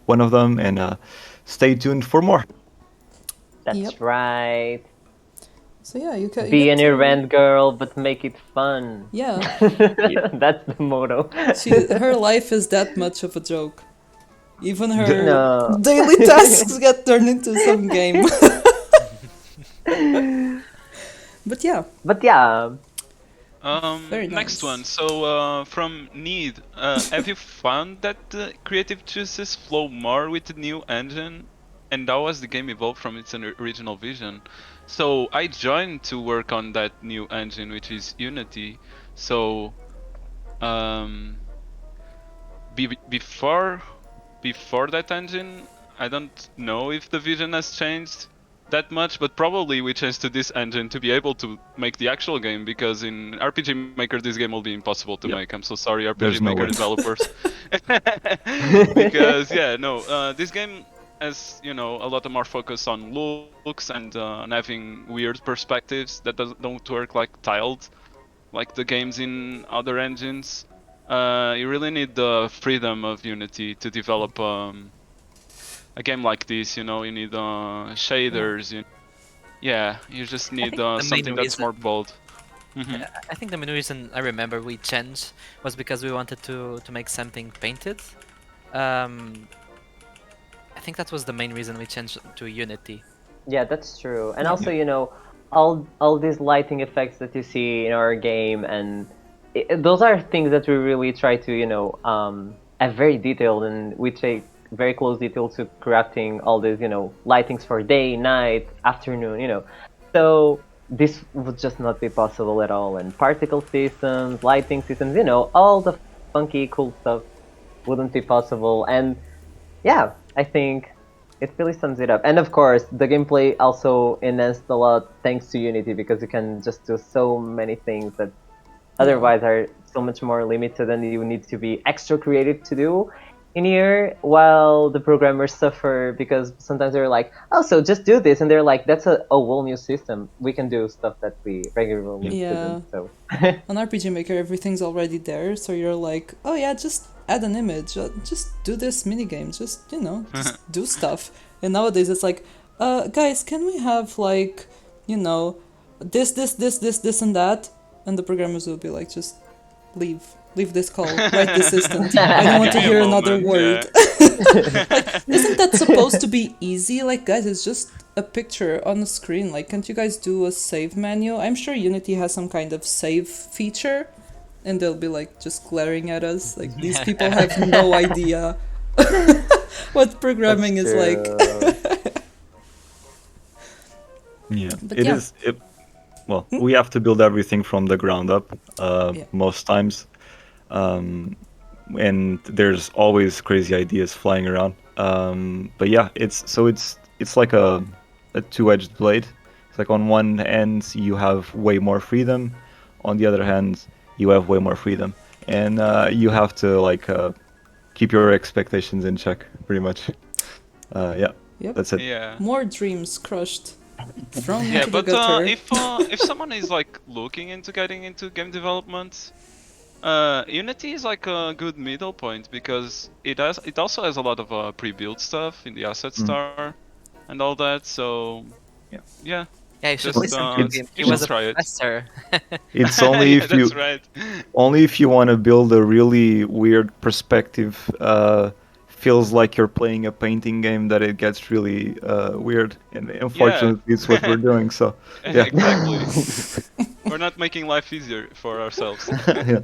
E: one of them, and stay tuned for more.
D: That's
B: Yep.
D: right.
B: So yeah, you can
D: Be an errand girl, but make it fun.
B: Yeah,
D: That's the motto.
B: her life is that much of a joke. Even her
D: No.
B: daily tasks get turned into some game. But yeah,
D: But yeah,
B: Very
A: Next
B: nice.
A: one. So, from Need, have you found that the creative juices flow more with the new engine? And how has the game evolved from its original vision? So, I joined to work on that new engine, which is Unity. So, um, before that engine, I don't know if the vision has changed that much, but probably we changed to this engine to be able to make the actual game, because in RPG Maker this game will be impossible to
E: Yep.
A: make. I'm so sorry,
E: There's
A: RPG
E: no
A: Maker
E: way.
A: developers. Because this game has a lot of more focus on looks and on having weird perspectives that don't work like tiled, like the games in other engines. You really need the freedom of Unity to develop a game like this. You need shaders. You just
C: I
A: need
C: think the main
A: something that's
C: reason.
A: more bold. Mhm.
C: I think the main reason I remember we changed was because we wanted to make something painted. Um, I think that was the main reason we changed to Unity.
D: Yeah, that's true. And
B: Yeah.
D: also, all these lighting effects that you see in our game, and those are things that we really try to, have very detailed, and we take very close detail to crafting all these, lightings for day, night, afternoon. So this would just not be possible at all. And particle systems, lighting systems, all the funky, cool stuff wouldn't be possible. And yeah, I think it really sums it up. And of course, the gameplay also enhanced a lot thanks to Unity, because you can just do so many things that otherwise are so much more limited, and you need to be extra creative to do in here, while the programmers suffer because sometimes they're like, oh, so just do this, and they're like, that's a whole new system. We can do stuff that we regularly
B: Yeah.
D: couldn't. So
B: On RPG Maker, everything's already there, so you're like, oh yeah, just add an image, just do this minigame, just, just do stuff. And nowadays it's like, guys, can we have like, this, and that? And the programmers will be like, just leave this call, write this instant. I don't want to
A: Give me a
B: hear another
A: moment,
B: word. Isn't that supposed to be easy? Like, guys, it's just a picture on the screen. Like, can't you guys do a save menu? I'm sure Unity has some kind of save feature, and they'll be like just glaring at us. Like, these people have no idea what programming is like.
E: Yeah,
B: But
E: it
B: yeah.
E: is. Well, we have to build everything from the ground up
B: Yeah.
E: most times, and there's always crazy ideas flying around. But yeah, it's like a two-edged blade. It's like on one end you have way more freedom, on the other hand you have way more freedom, and you have to keep your expectations in check, pretty much. Yeah,
B: Yep.
E: that's it.
A: Yeah.
B: More dreams crushed. Thrown
A: Yeah,
B: into the
A: but
B: gutter.
A: if someone is like looking into getting into game development, Unity is like a good middle point, because it also has a lot of pre-built stuff in the asset store and all that. So
E: Yeah.
A: yeah,
C: Yeah, you should
A: just
C: listen to him. He
A: you
C: was
A: should
C: a
A: try it.
C: professor.
E: It's only
A: Yeah,
E: if you
A: that's right.
E: only if you want to build a really weird perspective, feels like you're playing a painting game, that it gets really weird. And unfortunately, it's what we're doing. So yeah.
A: Exactly. We're not making life easier for ourselves.
E: Yeah.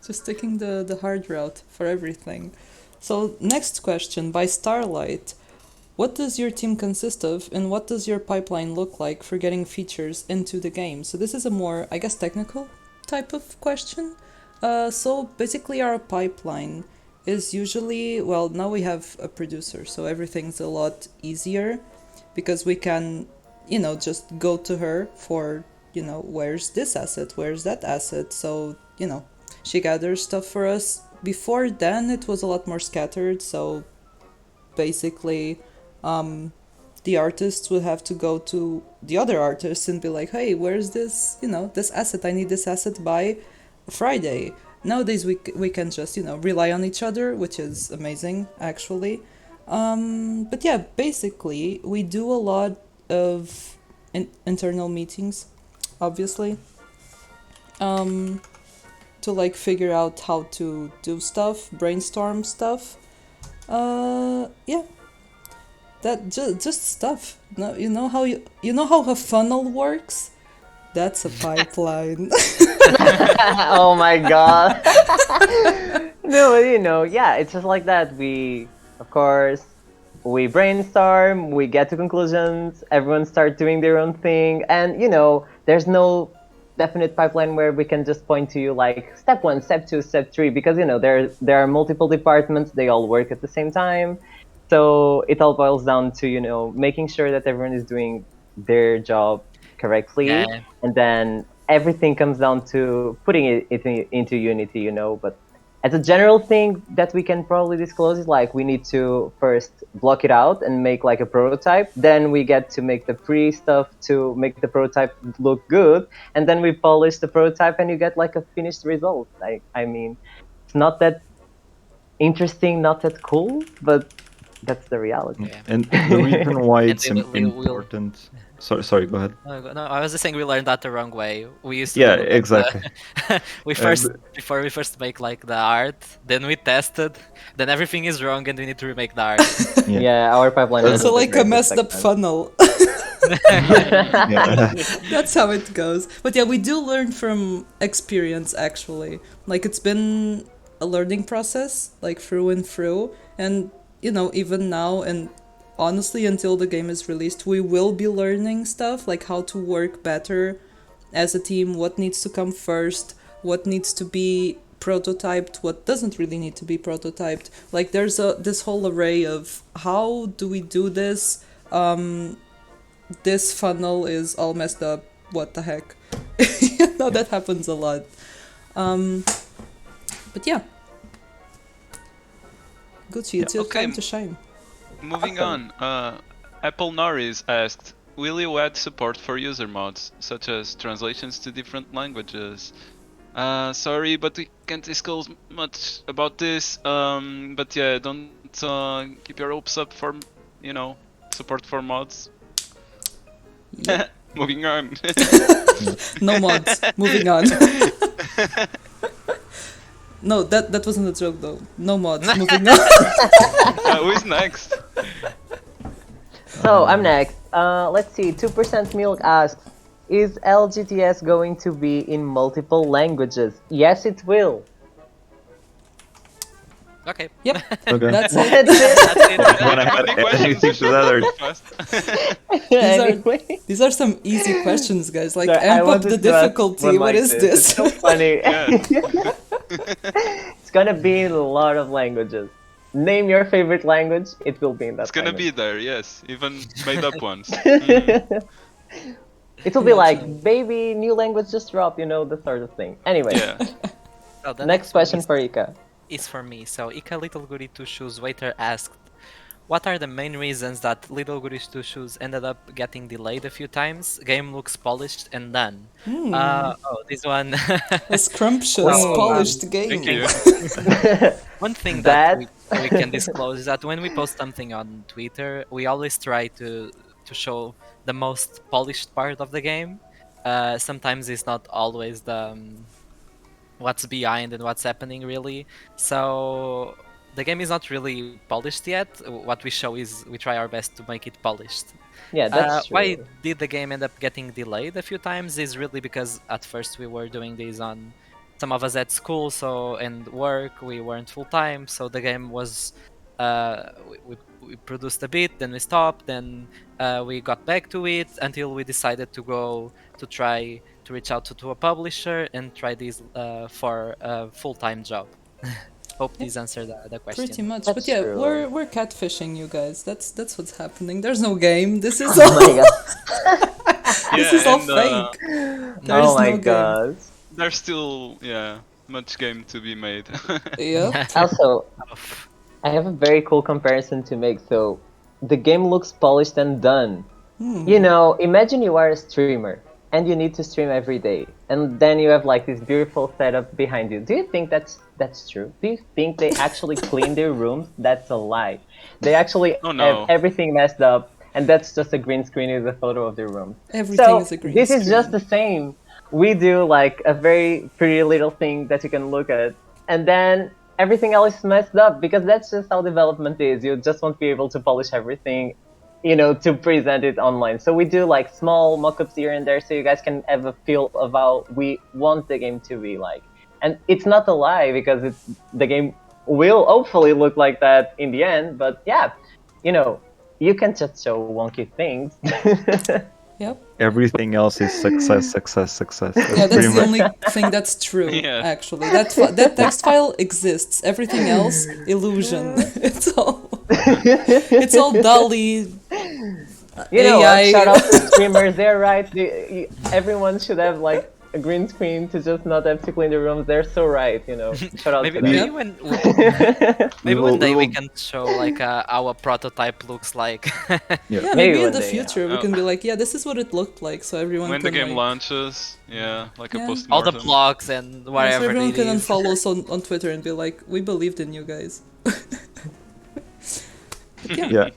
B: Just taking the hard route for everything. So, next question by Starlight. What does your team consist of, and what does your pipeline look like for getting features into the game? So this is a more, I guess, technical type of question. So basically our pipeline is usually, well, now we have a producer, so everything's a lot easier, because we can, just go to her for, where's this asset, where's that asset, so, she gathers stuff for us. Before then, it was a lot more scattered, so basically the artists would have to go to the other artists and be like, hey, where's this, this asset? I need this asset by Friday. Nowadays we can just, rely on each other, which is amazing, actually. But yeah, basically, we do a lot of internal meetings, obviously, to figure out how to do stuff, brainstorm stuff. Yeah, that just stuff. No, you know how a funnel works. That's a pipeline.
D: Oh my god. No, but you know, yeah, it's just like that. We, of course, we brainstorm, we get to conclusions, everyone starts doing their own thing, and you know, there's no definite pipeline where we can just point to you like step 1, step 2, step 3, because you know there are multiple departments, they all work at the same time. So it all boils down to, you know, making sure that everyone is doing their job correctly,
C: Yeah.
D: and then everything comes down to putting into Unity, you know. But as a general thing that we can probably disclose is like we need to first block it out and make like a prototype. Then we get to make the pre stuff to make the prototype look good, and then we polish the prototype and you get like a finished result. I mean, it's not that interesting, not that cool, but that's the reality.
C: Yeah.
E: And the reason why
C: And
E: it's
C: we will-
E: important. Sorry, go ahead.
C: No, I was just saying we learned that the wrong way. We used to
E: Yeah,
C: do like
E: exactly.
C: we first before we first make like the art, then we tested, then everything is wrong and we need to remake the art.
D: Yeah, our pipeline.
E: That's
B: So
D: wasn't the
B: like a
D: greatest
B: messed
D: back
B: up
D: then.
B: funnel.
E: Yeah.
B: That's how it goes. But yeah, we do learn from experience actually. Like it's been a learning process, like through and through. And you know, even now and honestly until the game is released, we will be learning stuff like how to work better as a team, what needs to come first, what needs to be prototyped, what doesn't really need to be prototyped. Like there's this whole array of how do we do this? This funnel is all messed up. What the heck? You know, that happens a lot. But yeah. Gucci, it's your
A: Okay.
B: time to shine.
A: Moving on, Apple Norris asked, will you add support for user mods, such as translations to different languages? Sorry, but we can't disclose much about this. But yeah, don't keep your hopes up for, you know, support for mods.
B: Yeah.
A: Moving on.
B: No mods. Moving on. No, that wasn't a joke though. No mods. Moving on.
A: Who is next?
D: So I'm next. Let's see. 2% Milk asks, is LGTS going to be in multiple languages? Yes, it will.
C: Okay.
B: Yep.
E: Okay.
B: That's it.
D: That's it.
C: That's it.
E: When I had anything to that, or
A: Fast.
D: Anyway.
B: These are some easy questions, guys. Like
D: Sorry, I
B: amp up
D: wanted
B: the
D: to ask
B: difficulty.
D: one
B: What
D: like
B: is
D: It's
B: this?
D: so funny.
A: Yeah.
D: It's gonna be in a lot of languages. Name your favorite language, it will be in that
A: It's gonna be
D: language.
A: there, yes. Even made up ones.
D: It will be like,
B: Imagine.
D: baby, new language just dropped, you know, the sort of thing. Anyway,
A: Yeah.
C: So the
D: next
C: one
D: question for Ika.
C: is for me. So Ika Little Goody Two Shoes Waiter asked, what are the main reasons that Little Goody Two Shoes ended up getting delayed a few times? Game looks polished and done. This one.
B: A scrumptious,
D: Well,
B: polished game.
A: Thank you.
C: One thing
D: That-
C: that we can disclose is that when we post something on Twitter, we always try to show the most polished part of the game. Sometimes it's not always the what's behind and what's happening really. So the game is not really polished yet. What we show is we try our best to make it polished.
D: Yeah, that's true.
C: Why did the game end up getting delayed a few times is really because at first we were doing these on some of us at school, so and work, we weren't full time, so the game was we produced a bit, then we stopped, then we got back to it until we decided to go to try to reach out to a publisher and try this for a full-time job. Hope this answered the question.
B: Pretty much.
D: That's
B: But yeah,
D: true.
B: we're catfishing you guys. That's what's happening. There's no game. This is
D: Oh
B: all
D: my god.
B: this
A: Yeah,
B: is all
A: and,
B: fake. There's
D: Oh my
B: no game.
D: god.
A: There's still, yeah, much game to be made.
B: Yep.
D: Also, I have a very cool comparison to make. So, the game looks polished and done. You know, imagine you are a streamer and you need to stream every day, and then you have like this beautiful setup behind you. Do you think that's true? Do you think they actually clean their rooms? That's a lie. They actually
A: Oh, no.
D: have everything messed up, and that's just a green screen with a photo of their room.
B: Everything
D: So
B: is a green
D: this is just
B: screen.
D: the same. We do like a very pretty little thing that you can look at, and then everything else is messed up because that's just how development is. You just won't be able to polish everything to present it online. So we do like small mock-ups here and there, so you guys can have a feel of how we want the game to be like. And it's not a lie, because the game will hopefully look like that in the end. But yeah, you can just show wonky things.
B: Yep.
E: Everything else is success, success, success.
B: Yeah, that's
E: pretty
B: the
E: much-
B: only thing that's true.
A: Yeah.
B: Actually, that text file exists. Everything else, illusion. It's all Dolly. AI.
D: Shout out to streamers. They're right. Everyone should have like a green screen to just not have to clean the rooms. They're so right. Shout out
C: Maybe,
D: to
C: maybe
D: them.
C: when
E: We
C: maybe
E: will-
C: one day we
E: will-
C: can show like how a prototype looks like.
B: Yeah,
D: Maybe
B: maybe in
D: one
B: the
D: day,
B: future we
A: Oh.
B: can be like, yeah, this is what it looked like, so everyone
A: When
B: can
A: the game
B: like,
A: launches, yeah, like a
B: Yeah.
A: post
C: All the blogs and
B: yeah,
C: whatever
B: so everyone
C: it
B: can
C: is.
B: unfollow us on Twitter and be like, we believed in you guys.
E: Yeah.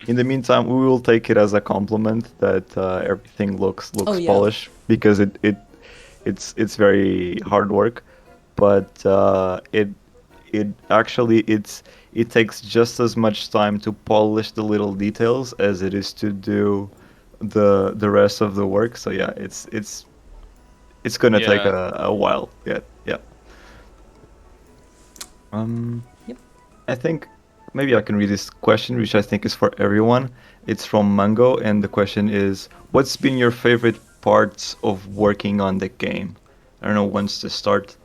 E: In the meantime, we will take it as a compliment that everything looks
B: Oh, yeah.
E: polished, because it's very hard work, but it actually it takes just as much time to polish the little details as it is to do the rest of the work. So yeah, it's gonna take
A: Yeah.
E: a while. Yeah.
B: Yep.
E: I think maybe I can read this question, which I think is for everyone. It's from Mango, and the question is, what's been your favorite parts of working on the game? I don't know who wants to start.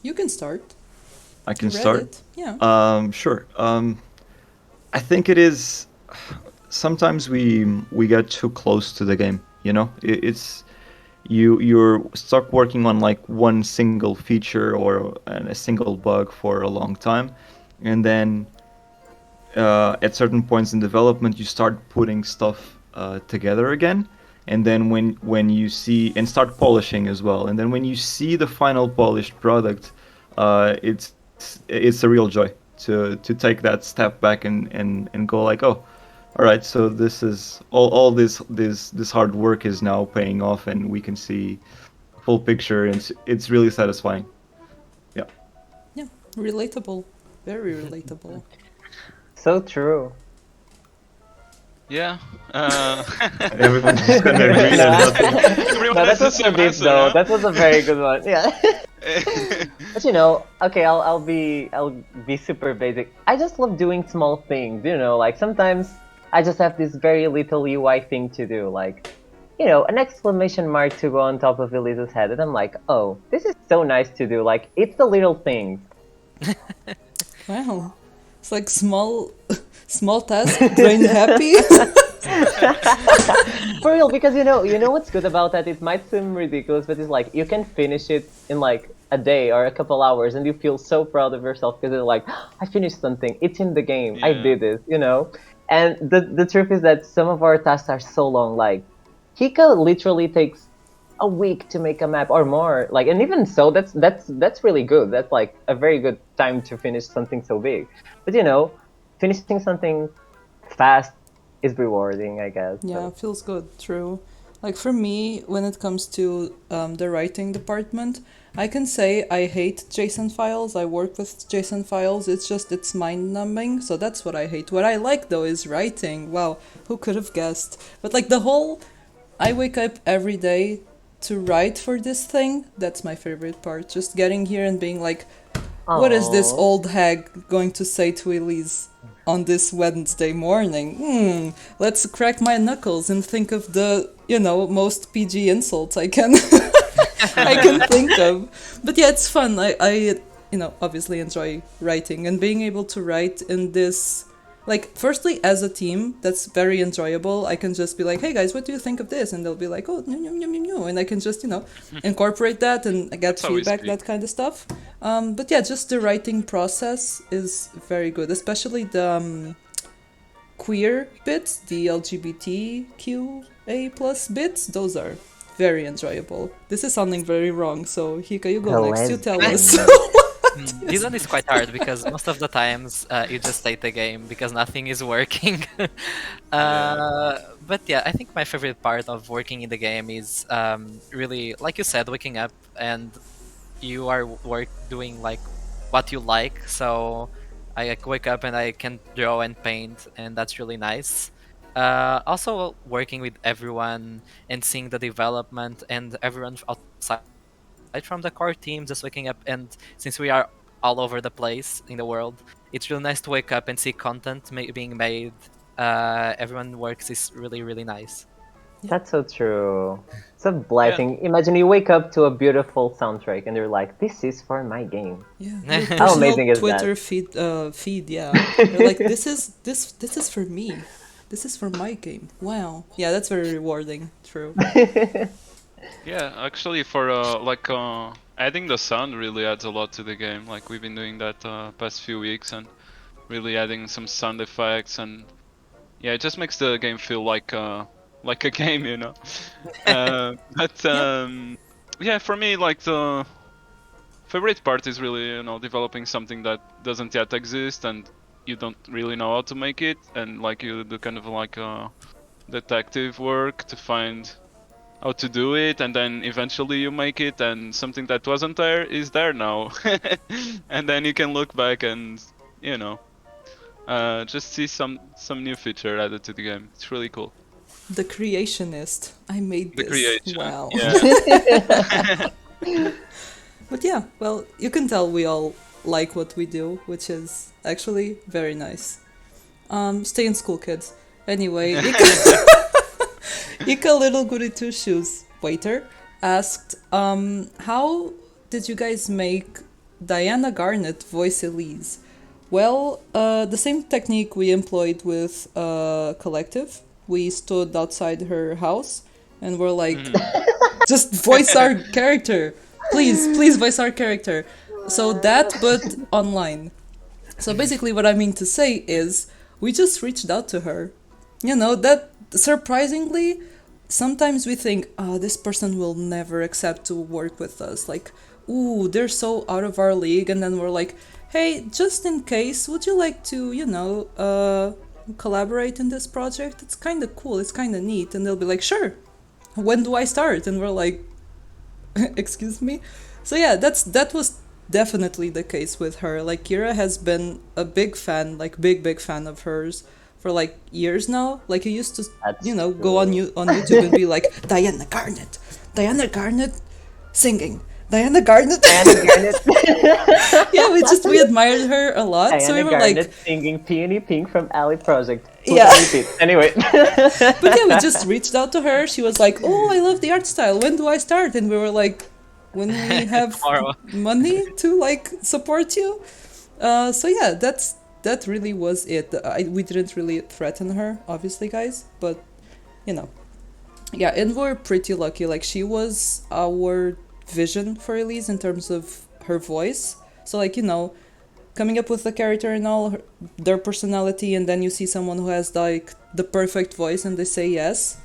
B: You can start.
E: I can
B: Read
E: start.
B: it. Yeah.
E: Sure. I think it is. Sometimes we get too close to the game. It's you're stuck working on like one single feature or a single bug for a long time, and then at certain points in development you start putting stuff together again, and then when you see and start polishing as well, and then when you see the final polished product, it's a real joy to take that step back and go like, oh, all right, so this is all this hard work is now paying off, and we can see full picture, and it's really satisfying. Yeah.
B: Yeah. Relatable. Very relatable.
D: So true.
A: Yeah.
E: Everyone's just gonna agree on nothing.
A: Everyone
D: No,
A: has
D: that was
A: the
D: so
A: same
D: deep
A: answer,
D: though.
A: huh?
D: That was a very good one. Yeah. But okay, I'll be super basic. I just love doing small things. Like sometimes I just have this very little UI thing to do, like an exclamation mark to go on top of Elisa's head, and I'm like, oh, this is so nice to do. Like it's the little things.
B: Wow. It's like small task, brain happy.
D: For real, because you know what's good about that? It might seem ridiculous, but it's like you can finish it in like a day or a couple hours, and you feel so proud of yourself because you're like, I finished something. It's in the game. I
A: Yeah.
D: did this. And the truth is that some of our tasks are so long. Like, Hika literally takes a week to make a map or more. Like, and even so, that's really good. That's like a very good time to finish something so big. But finishing something fast is rewarding, I guess.
B: Yeah,
D: So.
B: feels good, true. Like for me, when it comes to the writing department, I can say I hate JSON files. I work with JSON files. It's mind-numbing, so that's what I hate. What I like though is writing. Wow, who could have guessed? But like I wake up every day to write for this thing. That's my favorite part. Just getting here and being like, what is this
D: Aw.
B: old hag going to say to Elise on this Wednesday morning? Let's crack my knuckles and think of the, most PG insults I can I can think of. But yeah, it's fun. I obviously enjoy writing and being able to write in this, like, firstly, as a team, that's very enjoyable. I can just be like, hey guys, what do you think of this? And they'll be like, oh, no. And I can just, incorporate that and get
A: That's always
B: feedback,
A: sweet.
B: that kind of stuff. But yeah, just the writing process is very good, especially the queer bits, the LGBTQA plus bits. Those are very enjoyable. This is sounding very wrong, so Hika, you go
D: The
B: next. You tell us.
C: This one is quite hard because most of the times you just hate the game because nothing is working. But yeah, I think my favorite part of working in the game is really, like you said, waking up and you are doing like what you like. So I wake up and I can draw and paint, and that's really nice. Also working with everyone and seeing the development and everyone outside from the core team just waking up, and since we are all over the place in the world, it's really nice to wake up and see content being made. Everyone works is really, really nice.
D: That's so true. It's a blessing. Imagine you wake up to a beautiful soundtrack and you're like, "This is for my game."
B: Yeah, your
D: How
B: personal
D: amazing is
B: Twitter
D: that?
B: feed. Yeah, you're like, this is for me. This is for my game. Wow. Yeah, that's very rewarding. True.
A: Yeah, actually, for adding the sound really adds a lot to the game. Like we've been doing that past few weeks and really adding some sound effects, and yeah, it just makes the game feel like a game, you know. Yeah, for me, like the favorite part is really, you know, developing something that doesn't yet exist and you don't really know how to make it, and like you do kind of like detective work to find how to do it, and then eventually you make it and something that wasn't there is there now. And then you can look back and, you know, just see some new feature added to the game. It's really cool.
B: The creationist. I made
A: The
B: this.
A: creation.
B: Wow.
A: Yeah.
B: But yeah, well, you can tell we all like what we do, which is actually very nice. Stay in school, kids. Anyway, Ika Little Goody Two Shoes waiter asked, how did you guys make Diana Garnet voice Elise? Well, the same technique we employed with Collective. We stood outside her house and we're like, just voice our character. Please voice our character. So that, but online. So basically what I mean to say is, we just reached out to her. You know, that surprisingly, sometimes we think, oh, this person will never accept to work with us. Like, ooh, they're so out of our league. And then we're like, hey, just in case, would you like to, you know, collaborate in this project? It's kind of cool. It's kind of neat. And they'll be like, sure. When do I start? And we're like, excuse me? So yeah, that was definitely the case with her. Like, Kira has been a big fan, like big fan of hers for like years now. Like, you used to,
D: That's
B: you know,
D: true.
B: go on YouTube and be like, Diana Garnet singing, Diana Garnet.
D: Diana Garnet.
B: Yeah, we admired her a lot. So we
D: Diana
B: were
D: Garnet
B: like,
D: singing Peony Pink from Alley Project.
B: Yeah.
D: Repeat. Anyway.
B: but yeah, we just reached out to her. She was like, oh, I love the art style. When do I start? And we were like, when we have
C: Tomorrow.
B: money to like support you. So yeah, that really was it. We didn't really threaten her, obviously, guys, but you know, yeah, and we're pretty lucky. Like, she was our vision for Elise in terms of her voice. So like, you know, coming up with the character and all their personality, and then you see someone who has like the perfect voice and they say yes,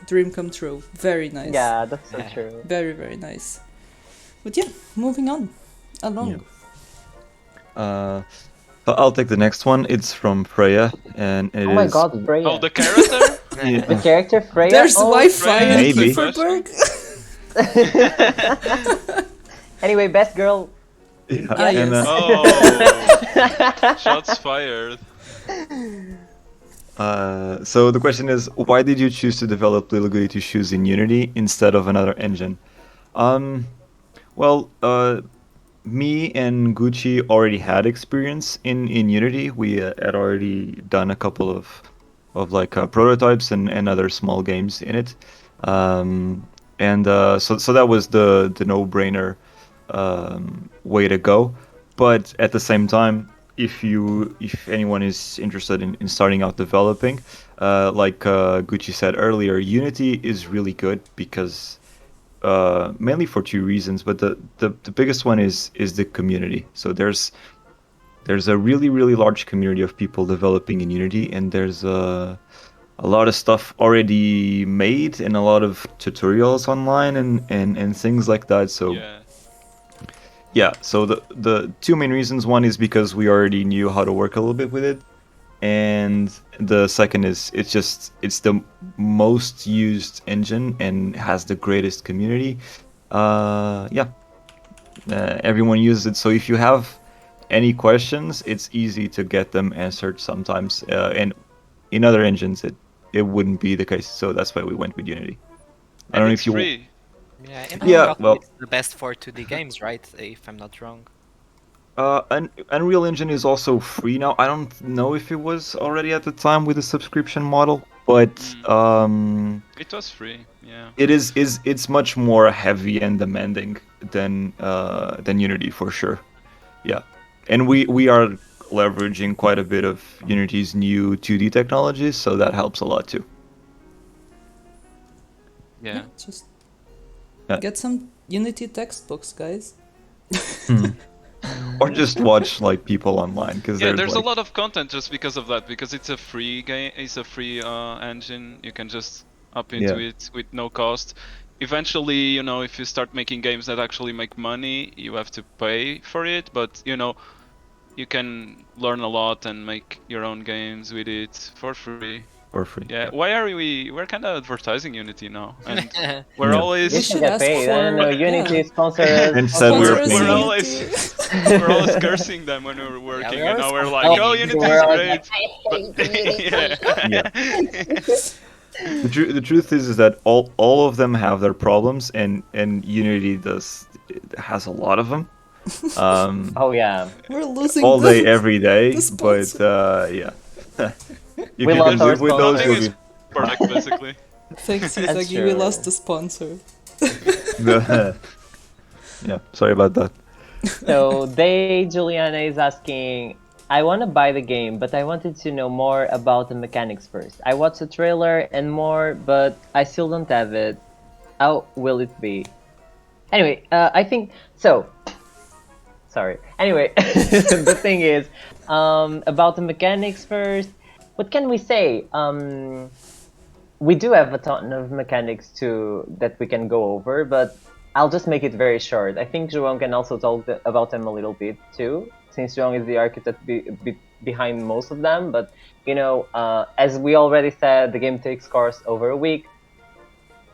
B: dream come true. Very nice.
D: Yeah, that's so true.
B: Very, very nice. But yeah, moving on along.
E: So I'll take the next one. It's from Freya, and it is.
D: Oh my god, Freya.
A: Oh, the character?
D: The character Freya.
B: There's
D: oh,
B: Wi-Fi in
E: Maybe.
B: Kieferberg.
D: Anyway, best girl.
E: Yeah,
B: Ah,
E: and,
B: yes.
A: Oh, shots fired.
E: so the question is, why did you choose to develop Little Goody Two Shoes in Unity instead of another engine? Well, me and Gucci already had experience in Unity. We had already done a couple of like prototypes and other small games in it, so that was the no-brainer way to go. But at the same time, if anyone is interested in starting out developing, like Gucci said earlier, Unity is really good because mainly for two reasons, but the biggest one is the community. So there's a really large community of people developing in Unity, and there's a lot of stuff already made and a lot of tutorials online and things like that. So yeah, so the two main reasons, one is because we already knew how to work a little bit with it, and the second is it's the most used engine and has the greatest community. Everyone uses it, so if you have any questions, it's easy to get them answered sometimes, and in other engines it wouldn't be the case. So that's why we went with Unity. I
A: And
E: don't know
A: it's
E: if you.
A: free.
C: Yeah, and
E: Yeah,
C: also
E: well-
C: it's the best for 2D games, right? If I'm not wrong.
E: Unreal Engine is also free now. I don't know if it was already at the time with the subscription model, but
A: It was free, yeah.
E: it's much more heavy and demanding than Unity for sure. Yeah, and we are leveraging quite a bit of Unity's new 2D technologies, so that helps a lot too.
A: Yeah.
B: Just
E: Yeah.
B: get some Unity textbooks, guys.
E: Or just watch like people online, because
A: Yeah,
E: there's
A: there's
E: like,
A: a lot of content just because of that, because it's a free game, it's a free engine. You can just up into it with no cost. Eventually, you know, if you start making games that actually make money, you have to pay for it, but you know, you can learn a lot and make your own games with it for free.
E: for free.
A: Yeah, why are we're kind of advertising Unity now, and
E: Yeah.
A: we're
B: We
A: always
B: should
D: get
B: ask
D: paid. I don't
B: for-
D: know. Unity
B: yeah.
D: sponsor us.
E: And said we
B: Sponsor
E: were
B: us,
E: paying.
A: we're
E: you.
A: always
B: Unity.
A: we're always cursing them when we're working,
C: we're
A: and now we're
C: always
A: like, oh,
C: complaining.
A: Unity
D: We're
A: is
D: always
A: great.
D: like, I hate Unity.
A: Yeah.
E: The truth is that all of them have their problems, and Unity has a lot of them.
D: Oh yeah.
B: We're losing
E: All day,
B: the-
E: every day.
B: the
E: But
B: sponsor.
E: yeah, you
D: We
E: can
D: lost
E: just
D: our
E: live with those.
A: Nothing
E: You'll
A: is
E: be
A: product, basically.
B: Thanks,
D: That's
B: Izagi, we
D: true.
B: lost the sponsor.
E: Yeah, sorry about that.
D: So Juliana is asking, I want to buy the game, but I wanted to know more about the mechanics first. I watched the trailer and more, but I still don't have it. How will it be? Anyway, I think so. Sorry. Anyway, the thing is, about the mechanics first. What can we say? We do have a ton of mechanics that we can go over, but I'll just make it very short. I think João can also talk about them a little bit too, since João is the architect behind most of them. But you know, as we already said, the game takes course over a week.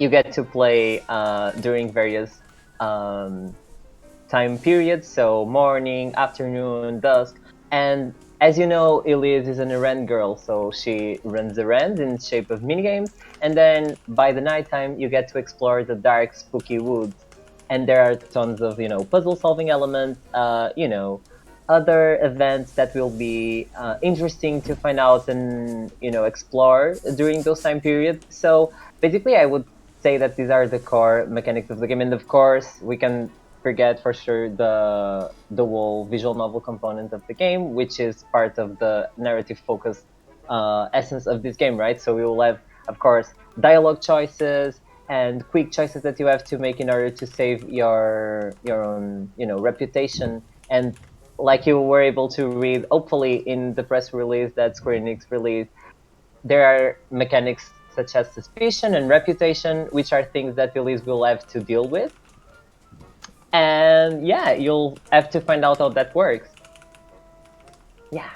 D: You get to play during various time periods, so morning, afternoon, dusk, and as you know, Elise is an errand girl, so she runs errands in shape of minigames, and then by the nighttime you get to explore the dark, spooky woods, and there are tons of, you know, puzzle-solving elements, you know, other events that will be interesting to find out and, you know, explore during those time periods. So basically, I would say that these are the core mechanics of the game, and of course, we can forget for sure the whole visual novel component of the game, which is part of the narrative focused essence of this game, right? So we will have, of course, dialogue choices and quick choices that you have to make in order to save your own, you know, reputation. And like you were able to read, hopefully, in the press release that Square Enix released, there are mechanics such as suspicion and reputation, which are things that Elise will have to deal with. And yeah, you'll have to find out how that works. Yeah.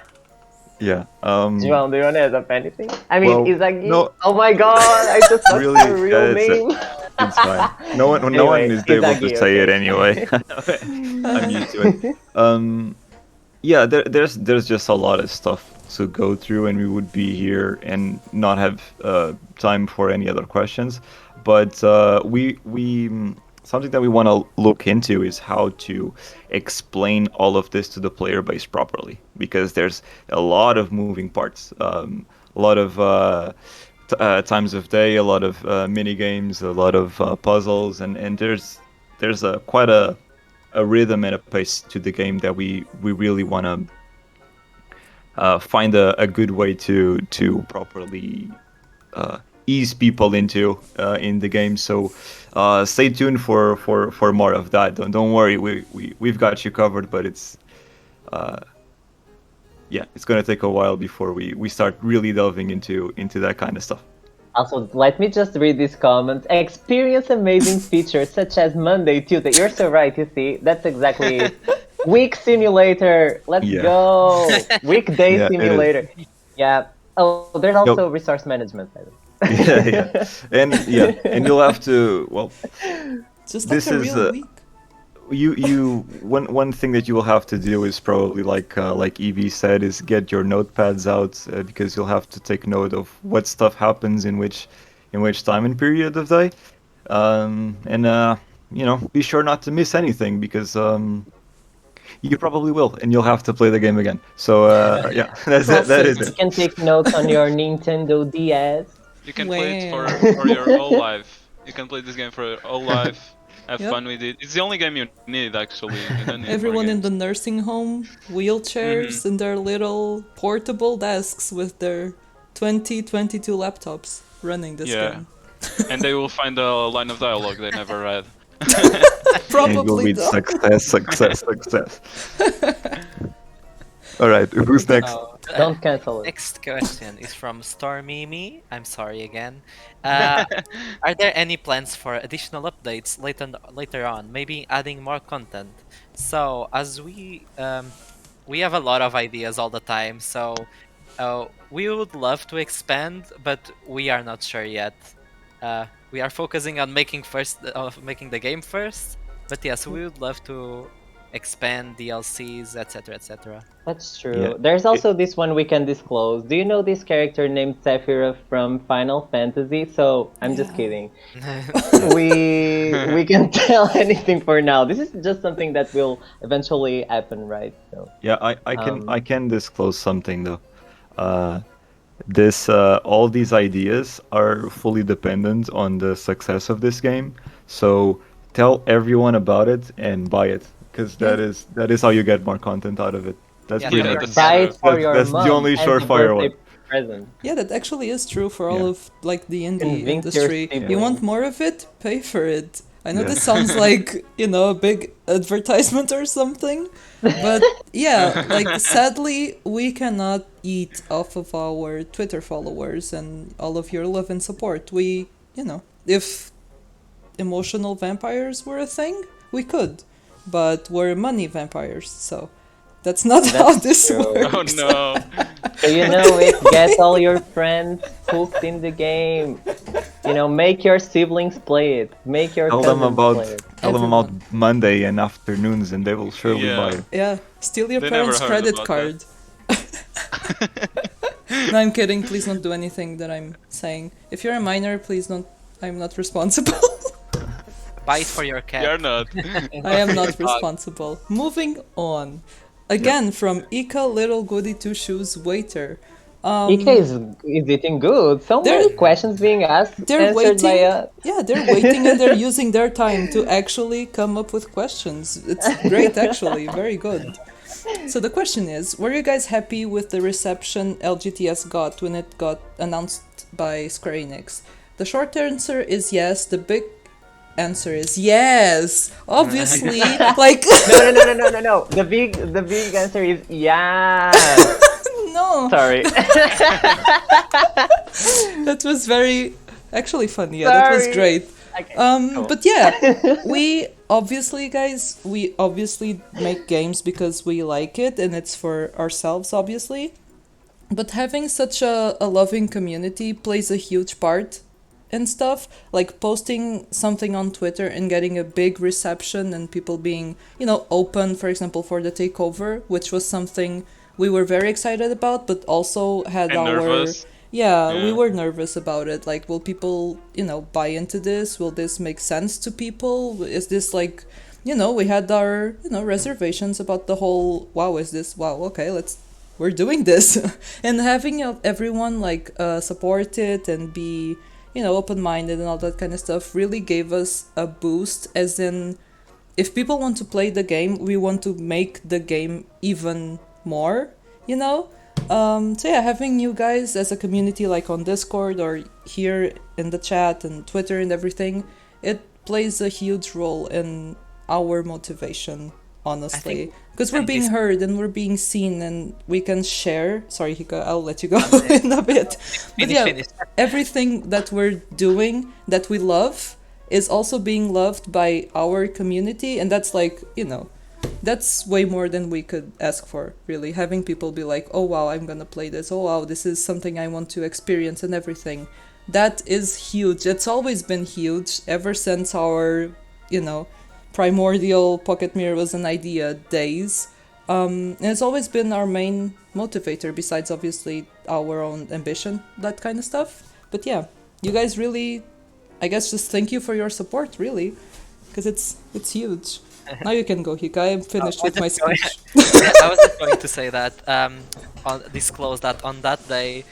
E: Yeah.
D: João, do you want to add up anything? I mean,
E: Well,
D: Izagi.
E: no.
D: Oh my god, I just lost
E: Really,
D: your real
E: yeah,
D: name.
E: It's fine. No one
D: Anyway,
E: is able
D: Izagi,
E: to say it
D: okay.
E: anyway. I'm used to it. Yeah, there's just a lot of stuff to go through, and we would be here and not have time for any other questions. But we something that we want to look into is how to explain all of this to the player base properly, because there's a lot of moving parts, a lot of times of day, a lot of mini games, a lot of puzzles, and there's quite a rhythm and a pace to the game that we really want to find a good way to properly ease people into in the game. So stay tuned for more of that. Don't worry, we've got you covered, but it's yeah, it's gonna take a while before we start really delving into that kind of stuff.
D: Also, let me just read this comment. Experience amazing features such as Monday, Tuesday. You're so right, you see. That's exactly it. Week simulator. Let's
E: Yeah.
D: go. Weekday
E: Yeah, it is.
D: simulator. Yeah. Oh, there's also resource management. By the way.
E: And you'll have to, well,
B: Just like
E: this
B: a
E: is
B: real week.
E: one thing that you will have to do is probably like Evie said, is get your notepads out, because you'll have to take note of what stuff happens in which time and period of day, and be sure not to miss anything, because you probably will, and you'll have to play the game again. So yeah, that's it. That is
D: You
E: it.
D: can take notes on your Nintendo DS.
A: You can play it
B: Wow.
A: for your whole life. You can play this game for your whole life. Have
B: Yep.
A: fun with it. It's the only game you need, actually. You don't need
B: Everyone
A: more
B: in the
A: games.
B: nursing home, wheelchairs, and their little portable desks with their 2022 laptops running this
A: Yeah.
B: game.
A: And they will find a line of dialogue they never read.
E: And you'll
B: Probably
E: read
B: though.
E: success. All right, who's next?
D: Don't cancel it.
C: Next question is from Stormimi. I'm sorry again. Are there any plans for additional updates later on? Maybe adding more content. So as we have a lot of ideas all the time. So we would love to expand, but we are not sure yet. We are focusing on making making the game first. But yes, we would love to expand DLCs, etc., etc.
D: That's true.
E: Yeah.
D: There's also this one we can disclose. Do you know this character named Sephiroth from Final Fantasy? So I'm just
B: Yeah.
D: kidding. We can tell anything for now. This is just something that will eventually happen, right? So
E: Yeah, I can disclose something though. All these ideas are fully dependent on the success of this game. So tell everyone about it and buy it, because that is how you get more content out of it. That's
C: Yeah,
E: pretty
A: yeah,
E: much
A: that's
D: buy it
A: true.
D: for your
E: that's
D: mom
E: the only
D: as a
E: surefire
D: birthday
E: one.
D: present.
B: Yeah, that actually is true for all
E: Yeah.
B: of like the indie
D: Convince your
B: industry. You
D: siblings.
B: want more of it? Pay for it. I know
E: Yeah.
B: this sounds like, a big advertisement or something, but yeah, like sadly, we cannot eat off of our Twitter followers and all of your love and support. If emotional vampires were a thing, we could, but we're money vampires, so that's not how
D: That's
B: this
D: true.
B: works.
A: Oh no.
D: So you know it. Get all your friends hooked in the game. Make your siblings play it. Make your
E: Tell them
D: cousins
E: about
D: play it.
E: Everyone. Monday and afternoons, and they will surely
A: Yeah.
E: buy it.
B: Yeah, steal your
A: They never
B: parents'
A: heard
B: credit
A: about
B: card. No, I'm kidding. Please don't do anything that I'm saying. If you're a minor, please don't. I'm not responsible.
C: Buy it for your cat.
A: You're not.
B: I am not responsible. Moving on. Again, from Ika Little Goody Two Shoes Waiter.
D: Ika is eating good. So
B: They're-
D: many questions being asked,
B: They're
D: answered by
B: waiting. Yeah, they're waiting and they're using their time to actually come up with questions. It's great, actually. Very good. So the question is, were you guys happy with the reception LGTS got when it got announced by Square Enix? The short answer is yes. The big answer is yes. Obviously, like
D: No. The big answer is yeah.
B: no.
D: Sorry.
B: That was very actually funny. Yeah, that was
D: Sorry.
B: great.
D: Okay, cool.
B: But yeah, we obviously make games because we like it and it's for ourselves, obviously. But having such a loving community plays a huge part and stuff, like posting something on Twitter and getting a big reception and people being, open, for example, for the takeover, which was something we were very excited about, but also had
A: And nervous.
B: Yeah, we
A: Yeah.
B: were nervous about it. Like, will people, buy into this? Will this make sense to people? Is this like, we had our, reservations about the whole, okay, we're doing this. And having everyone like support it and be, open-minded and all that kind of stuff really gave us a boost, as in, if people want to play the game, we want to make the game even more, so yeah, having you guys as a community, like on Discord or here in the chat and Twitter and everything, it plays a huge role in our motivation, honestly, because we're
C: and
B: being
C: this-
B: heard and we're being seen and we can share. Sorry, Hika, I'll let you go in a bit. But yeah,
C: Finish.
B: everything that we're doing that we love is also being loved by our community, and that's like, that's way more than we could ask for, really. Having people be like, oh wow, I'm gonna play this, oh wow, this is something I want to experience and everything. That is huge. It's always been huge ever since our, primordial Pocket Mirror was an idea days. And it's always been our main motivator, besides obviously our own ambition, that kind of stuff. But yeah, you guys really, I guess, just thank you for your support, really, because it's huge. Now you can go, Hika. I'm finished with my speech.
C: Yeah, I was just going to say that. Disclose that on that day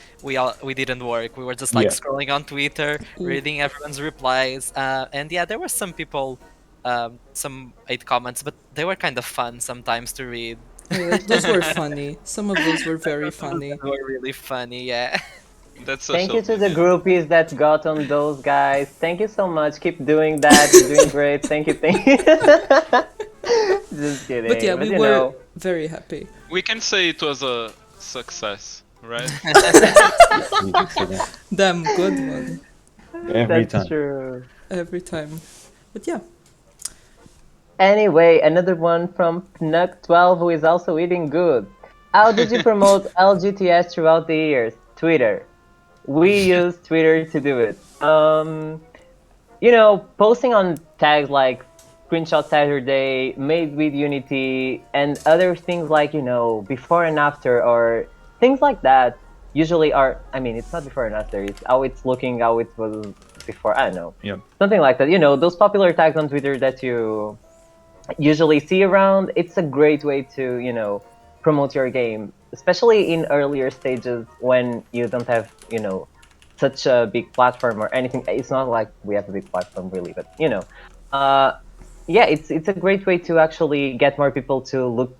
C: we didn't work. We were just like
E: Yeah.
C: scrolling on Twitter, reading everyone's replies, and yeah, there were some people, some 8 comments, but they were kind of fun sometimes to read.
B: Yeah, those were funny. Some of those were very funny.
C: They were really funny, yeah.
A: That's
D: Thank
A: social
D: you to the
A: media.
D: groupies that got on those guys. Thank you so much. Keep doing that. You're doing great. Thank you. Thank you. Just kidding.
B: But yeah, we
D: you
B: were
D: know,
B: very happy.
A: We can say it was a success, right?
E: You can say that.
B: Damn good one.
E: Every
D: that's
E: time.
D: true.
B: Every time. But yeah.
D: Anyway, another one from Pnuck12, who is also eating good. How did you promote LGTS throughout the years? Twitter. We use Twitter to do it. You know, posting on tags like Screenshot Saturday, Made with Unity, and other things like, you know, before and after, or things like that usually are, I mean, it's not before and after, it's how it's looking, how it was before, I don't know.
E: Yeah.
D: Something like that. You know, those popular tags on Twitter that you usually see around, it's a great way to, you know, promote your game, especially in earlier stages when you don't have, you know, such a big platform or anything. It's not like we have a big platform really, but you know, yeah, it's a great way to actually get more people to look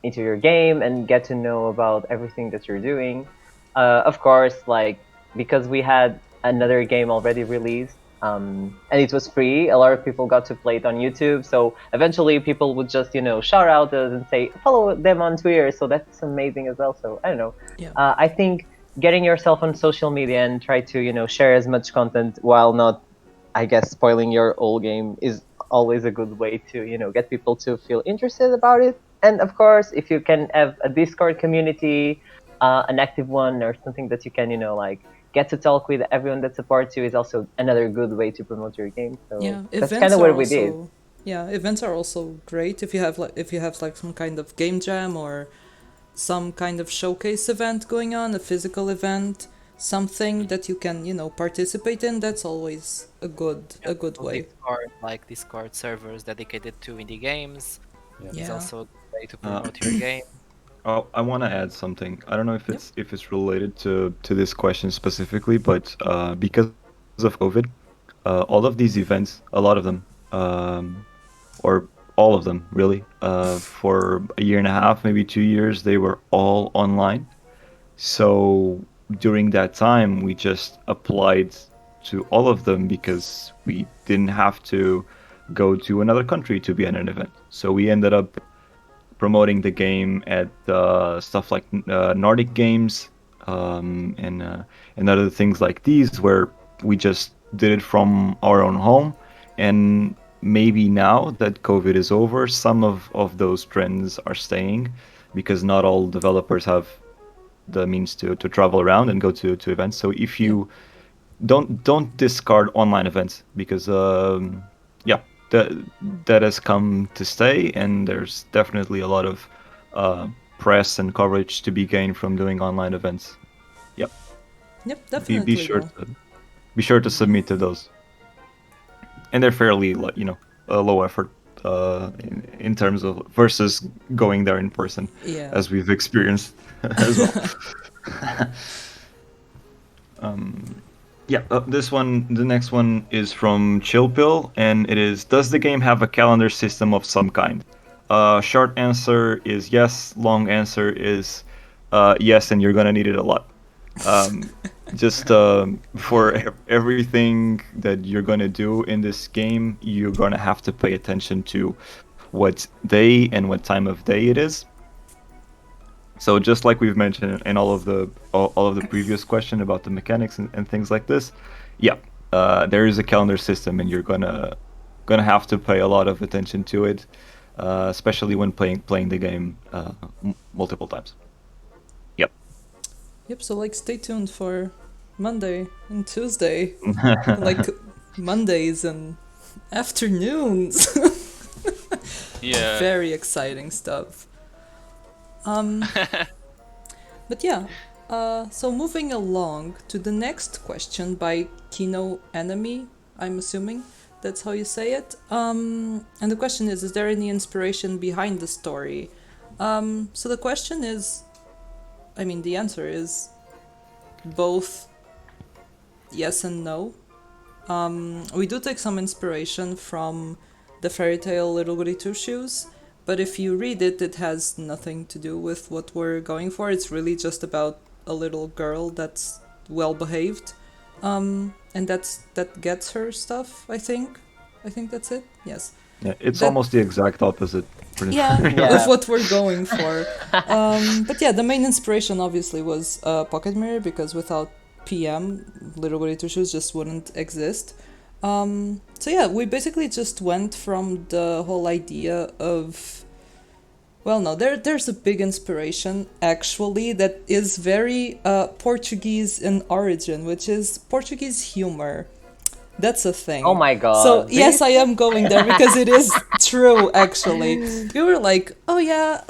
D: into your game and get to know about everything that you're doing. Of course, like because we had another game already released, and it was free. A lot of people got to play it on YouTube. So eventually, people would just, you know, shout out us and say follow them on Twitter. So that's amazing as well. So I don't know.
B: Yeah.
D: I think getting yourself on social media and try to, you know, share as much content while not, I guess, spoiling your old game is always a good way to, you know, get people to feel interested about it. And of course, if you can have a Discord community, an active one or something that you can, you know, like get to talk with everyone that supports you is also another good way to promote your game. So
B: Yeah,
D: that's
B: events
D: kind of
B: are
D: what we did.
B: also yeah, events are also great if you have like some kind of game jam or some kind of showcase event going on, a physical event, something that you can, you know, participate in. That's always a good way.
C: Discord, like Discord servers dedicated to indie games. It's
B: Yeah.
C: also a way to promote your game.
E: Oh, I want to add something. I don't know if it's related to this question specifically, but because of COVID, all of these events, a lot of them, or all of them really, for a year and a half, maybe 2 years, they were all online. So during that time, we just applied to all of them because we didn't have to go to another country to be at an event. So we ended up promoting the game at stuff like Nordic games, and other things like these, where we just did it from our own home. And maybe now that COVID is over, some of those trends are staying, because not all developers have the means to travel around and go to events. So if you don't discard online events, because yeah, that has come to stay, and there's definitely a lot of press and coverage to be gained from doing online events. Yep.
B: Yep, definitely.
E: Be sure to submit to those, and they're fairly low effort in terms of versus going there in person,
B: Yeah.
E: as we've experienced as well. Yeah, the next one is from Chillpill, and it is: does the game have a calendar system of some kind? Short answer is yes. Long answer is yes, and you're gonna need it a lot. Just for everything that you're gonna do in this game, you're gonna have to pay attention to what day and what time of day it is. So just like we've mentioned in all of the previous question about the mechanics and things like this, yeah, there is a calendar system, and you're gonna have to pay a lot of attention to it, especially when playing the game multiple times. Yep.
B: Yep, so like stay tuned for Monday and Tuesday. Like Mondays and Afternoons.
A: Yeah.
B: Very exciting stuff. But yeah, so moving along to the next question by Kino Enemy, I'm assuming that's how you say it. And the question is there any inspiration behind the story? So the question is, I mean, the answer is both yes and no. We do take some inspiration from the fairy tale Little Goody Two Shoes, but if you read it, it has nothing to do with what we're going for. It's really just about a little girl that's well behaved, and that gets her stuff. I think that's it. Yes.
E: Yeah, it's
B: That-
E: almost the exact opposite. Pretty
B: Yeah,
D: Yeah.
B: of what we're going for. But yeah, the main inspiration obviously was Pocket Mirror, because without PM, Little Goody Two Shoes just wouldn't exist. So yeah, we basically just went from the whole idea of, well, no, there's a big inspiration actually that is very Portuguese in origin, which is Portuguese humor. That's a thing.
D: Oh my god.
B: So yes, I am going there because it is true. Actually, we were like, oh yeah,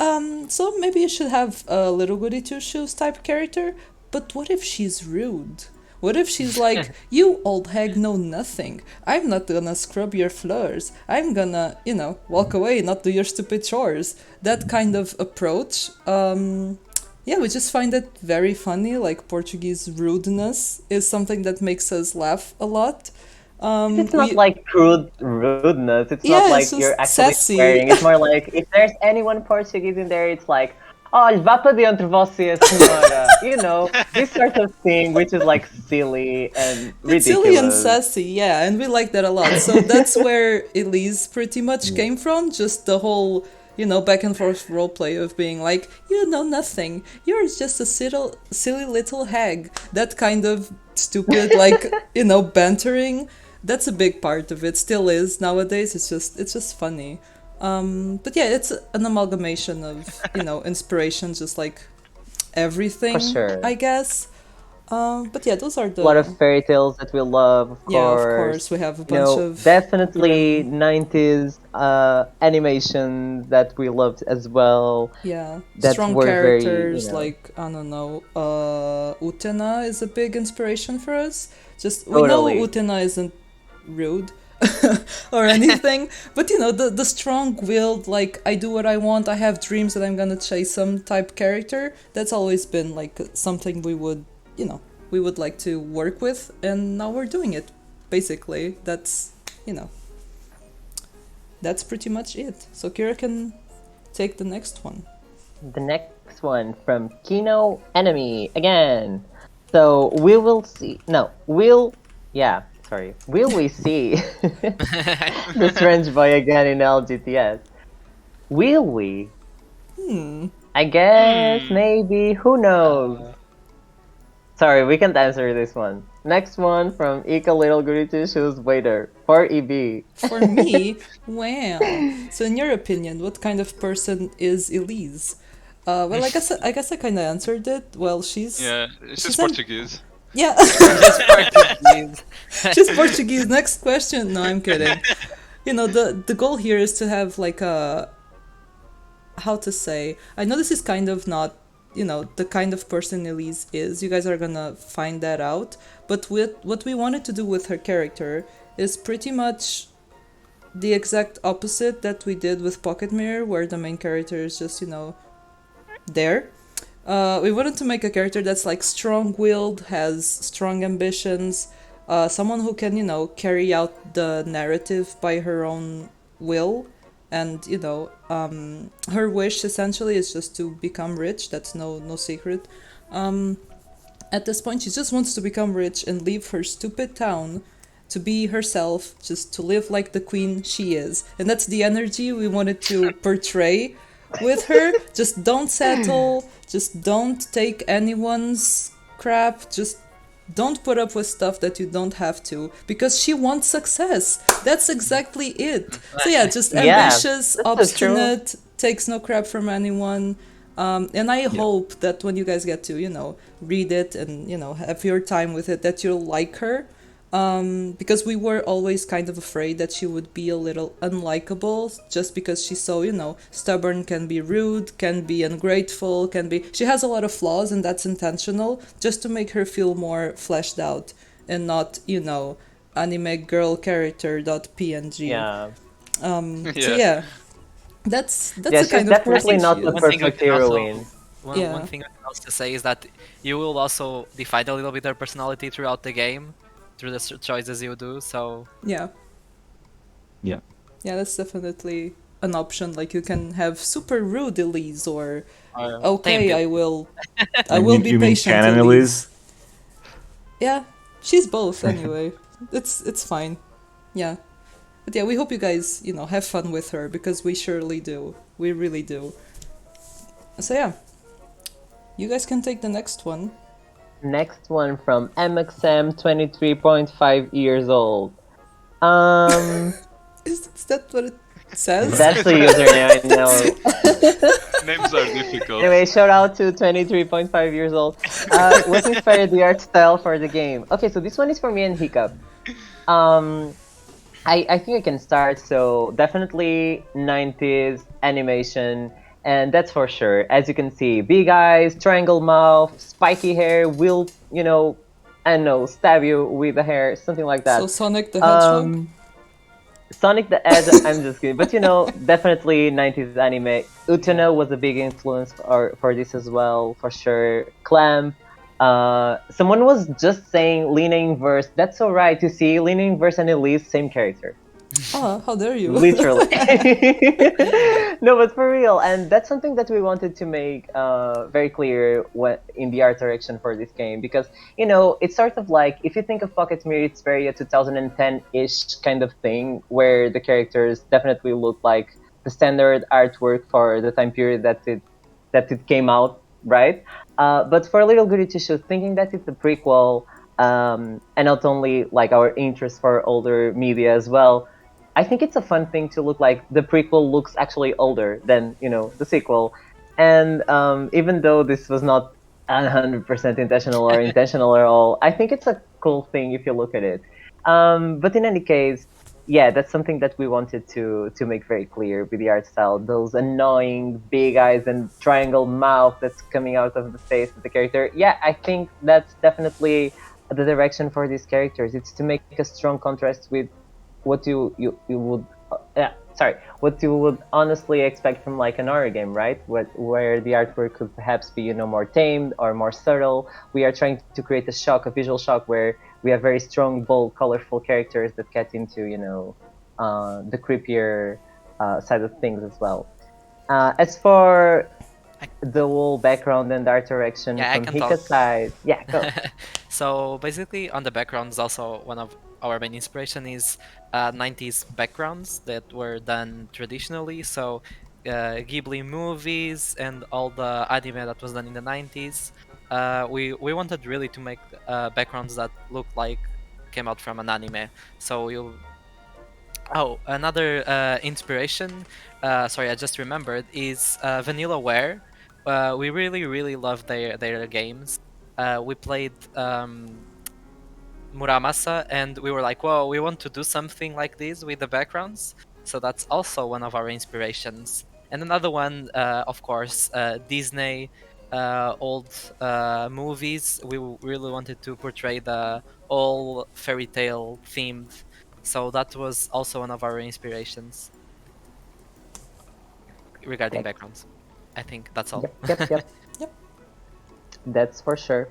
B: so maybe you should have a Little Goody Two Shoes type character. But what if she's rude? What if she's like, you old hag know nothing. I'm not gonna scrub your floors. I'm gonna, walk away, not do your stupid chores. That kind of approach. Yeah, we just find it very funny. Like, Portuguese rudeness is something that makes us laugh a lot.
D: It's not like crude rudeness. It's
B: Yeah,
D: not like
B: it's just
D: you're actually
B: sassy.
D: swearing. It's more like, if there's anyone Portuguese in there, it's like, olha, vá para dentro você, senhora. This sort of thing, which is like silly and ridiculous.
B: It's silly and sassy, yeah, and we like that a lot. So that's where Elise pretty much came from, just the whole, back and forth roleplay of being like, you know nothing, you're just a silly little hag. That kind of stupid, like, bantering. That's a big part of it, still is nowadays. It's just funny. But yeah, it's an amalgamation of, inspiration, just like everything,
D: For sure.
B: I guess. But yeah, those are the...
D: A lot of fairy tales that we love, of
B: Yeah, of
D: course.
B: course, we have a bunch of...
D: Definitely 90s animation that we loved as well.
B: Yeah,
D: that
B: strong
D: were very,
B: characters, like, I don't know, Utena is a big inspiration for us. Just, we know
D: Totally.
B: Utena isn't rude or anything, but the strong-willed, like, I do what I want, I have dreams that I'm gonna chase some type character, that's always been like something we would like to work with, and now we're doing it. Basically, that's that's pretty much it. So Kira can take the next one.
D: The next one from Kino Enemy again. So we will see. No, will we see the strange boy again in LGTS? Will we? I guess, maybe, who knows? Sorry, we can't answer this one. Next one from Ika Little Goody Two Shoes Waiter for EB.
B: For me, wow. So in your opinion, what kind of person is Elise? Well, I guess I kind of answered it. Well, she's
A: She's
B: an-
A: Portuguese.
B: yeah. She's Portuguese. Next question. No, I'm kidding. The goal here is to have like a, how to say, I know this is kind of not, the kind of person Elise is. You guys are gonna find that out. But what we wanted to do with her character is pretty much the exact opposite that we did with Pocket Mirror, where the main character is just, there. We wanted to make a character that's like strong-willed, has strong ambitions, someone who can, carry out the narrative by her own will, and her wish essentially is just to become rich. That's no secret. At this point, she just wants to become rich and leave her stupid town to be herself, just to live like the queen she is. And that's the energy we wanted to portray with her. Just don't settle, just don't take anyone's crap, just don't put up with stuff that you don't have to, because she wants success. That's exactly it. So yeah, just ambitious, obstinate, takes no crap from anyone. And I hope that when you guys get to, read it and, have your time with it, that you'll like her. because we were always kind of afraid that she would be a little unlikable just because she's so, stubborn, can be rude, can be ungrateful, she has a lot of flaws, and that's intentional just to make her feel more fleshed out and not, anime girl character .png.
D: Yeah.
B: So yeah, that's
D: Yeah,
B: the
D: she's
B: kind of
D: definitely
B: person
D: not
B: she
D: the
B: is.
C: One thing we
D: perfect
C: can also
D: heroine.
B: Yeah.
C: one thing I can also say is that you will also define a little bit her personality throughout the game, through the choices you do. So
B: Yeah.
E: Yeah.
B: Yeah, that's definitely an option. Like you can have super rude Elise or okay,
C: tame
B: I will
E: You
B: be
E: you mean
B: patient
E: canon
B: Elise.
E: Elise?
B: Yeah, she's both anyway. It's fine. Yeah. But yeah, we hope you guys, have fun with her because we surely do. We really do. So yeah. You guys can take the next one.
D: Next one from MXM, 23.5 years old.
B: Is that what it says?
D: That's the username, I know.
A: Names are difficult.
D: Anyway, shout out to 23.5 years old. What inspired the art style for the game? Okay, so this one is for me and Hiccup. I think I can start. So definitely 90s animation, and that's for sure. As you can see, big eyes, triangle mouth, spiky hair, will, I don't know, stab you with the hair, something like that.
B: So Sonic the Hedgehog?
D: Sonic the Hedgehog, I'm just kidding. But definitely 90s anime. Utena was a big influence for this as well, for sure. Clamp. Someone was just saying Lina Inverse. That's so right. You see, Lina Inverse and Elise, same character.
B: Oh, how dare you?
D: Literally. No, but for real. And that's something that we wanted to make very clear in the art direction for this game. Because, it's sort of like, if you think of Pocket Mirror, it's very a 2010-ish kind of thing, where the characters definitely look like the standard artwork for the time period that it came out, right? But for Little Goody Two-Shoes, thinking that it's a prequel, and not only like our interest for older media as well, I think it's a fun thing to look like the prequel looks actually older than the sequel, and even though this was not 100% intentional or intentional at all, I think it's a cool thing if you look at it. But in any case, yeah, that's something that we wanted to make very clear with the art style. Those annoying big eyes and triangle mouth that's coming out of the face of the character. Yeah, I think that's definitely the direction for these characters. It's to make a strong contrast with what you would what you would honestly expect from like an horror game, right? Where the artwork could perhaps be more tamed or more subtle. We are trying to create a visual shock, where we have very strong, bold, colorful characters that get into the creepier side of things as well. As for the whole background and art direction from Hika's side, yeah, go.
C: So basically, on the backgrounds, also one of our main inspiration is 90s backgrounds that were done traditionally. So Ghibli movies and all the anime that was done in the 90s. We wanted really to make backgrounds that look like came out from an anime. So another inspiration, sorry, I just remembered, is Vanillaware. We really love their games. We played Muramasa, and we were like, "Whoa, we want to do something like this with the backgrounds." So that's also one of our inspirations. And another one, of course, Disney old movies. We really wanted to portray the all fairy tale themed. So that was also one of our inspirations regarding backgrounds. I think that's all.
D: Yep.
B: Yep.
D: That's for sure.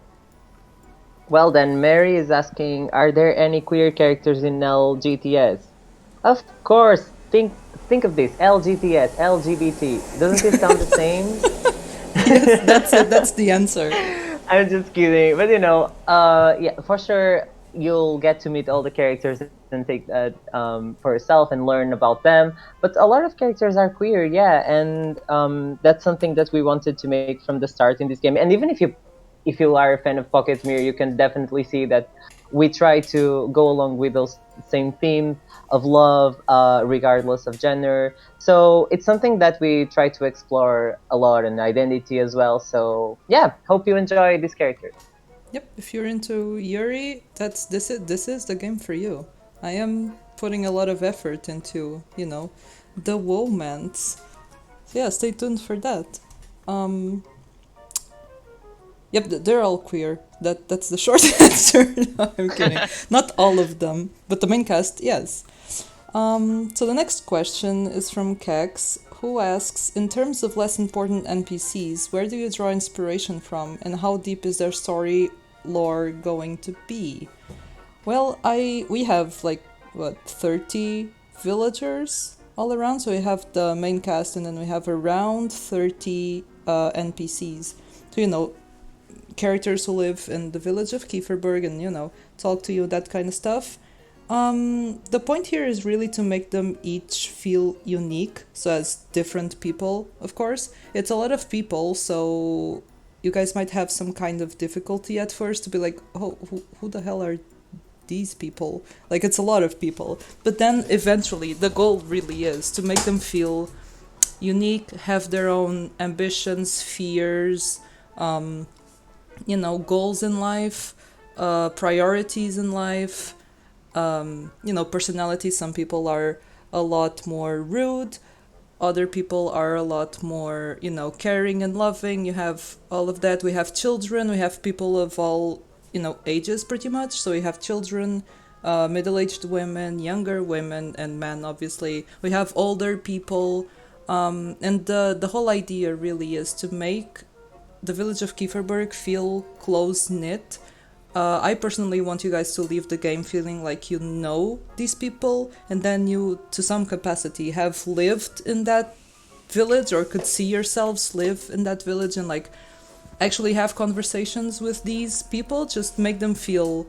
D: Well then, Mary is asking, are there any queer characters in LGTS? Of course. Think of this. LGTS, LGBT. Doesn't it sound the same?
B: Yes, that's it. That's the answer.
D: I'm just kidding. But yeah, for sure you'll get to meet all the characters and take that for yourself and learn about them. But a lot of characters are queer, yeah, and that's something that we wanted to make from the start in this game. And even if you are a fan of Pocket Mirror, you can definitely see that we try to go along with those same themes of love, regardless of gender. So it's something that we try to explore a lot, and identity as well. So yeah, hope you enjoy these characters.
B: Yep, if you're into Yuri, this is the game for you. I am putting a lot of effort into, the romance. So yeah, stay tuned for that. Yep, they're all queer. That's the short answer. No, I'm kidding. Not all of them, but the main cast, yes. So the next question is from Kex, who asks, in terms of less important NPCs, where do you draw inspiration from, and how deep is their story lore going to be? Well, we have like 30 villagers all around, so we have the main cast, and then we have around 30 NPCs. So characters who live in the village of Kieferberg and talk to you, that kind of stuff. The point here is really to make them each feel unique, so as different people, of course. It's a lot of people, so you guys might have some kind of difficulty at first to be like, oh, who the hell are these people? Like, it's a lot of people. But then eventually the goal really is to make them feel unique, have their own ambitions, fears, goals in life, priorities in life, personality. Some people are a lot more rude, other people are a lot more, caring and loving. You have all of that. We have children, we have people of all, ages pretty much. So we have children, middle-aged women, younger women, and men, obviously. We have older people, and the whole idea really is to make the village of Kieferberg feel close-knit. I personally want you guys to leave the game feeling like you know these people, and then you, to some capacity, have lived in that village or could see yourselves live in that village and like actually have conversations with these people. Just make them feel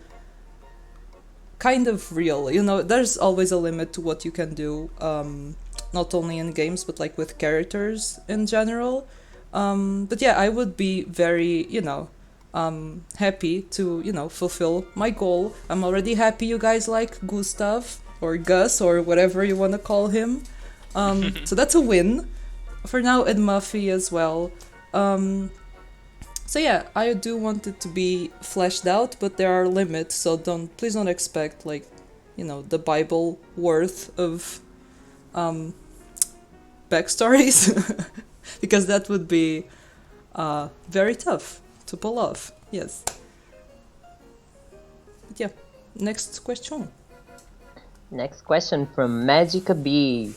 B: kind of real. There's always a limit to what you can do, not only in games but like with characters in general. But yeah, I would be very, happy to, fulfill my goal. I'm already happy you guys like Gustav or Gus or whatever you want to call him. So that's a win for now, and Muffy as well. So yeah, I do want it to be fleshed out, but there are limits, so please don't expect like, the Bible worth of backstories, because that would be very tough to pull off. Yes. But yeah, next question.
D: Next question from Magica B.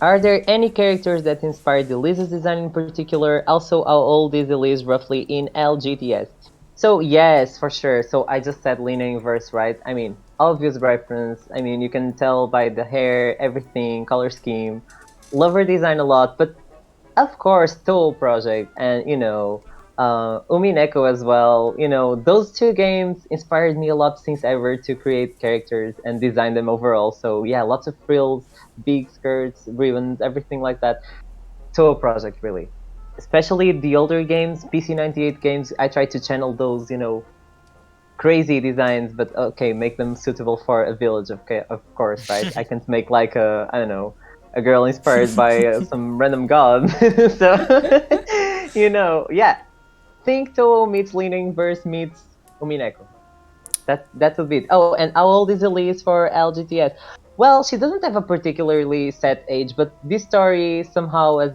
D: Are there any characters that inspired Elise's design in particular? Also, how old is Elise roughly in LGTS? So yes, for sure. So I just said Lena Inverse, right? I mean, obvious reference. I mean, you can tell by the hair, everything, color scheme. Love her design a lot, but of course, Toho Project and, Umineko as well. Those two games inspired me a lot since ever to create characters and design them overall. So yeah, lots of frills, big skirts, ribbons, everything like that. Toho Project, really. Especially the older games, PC98 games, I try to channel those, crazy designs, but okay, make them suitable for a village, okay, of course, right? I can't make like a, I don't know, a girl inspired by some random god. So, yeah. Think Toho meets Leaning Verse meets Umineko. That's a bit. Oh, and how old is Elise for LGTS? Well, she doesn't have a particularly set age, but this story somehow has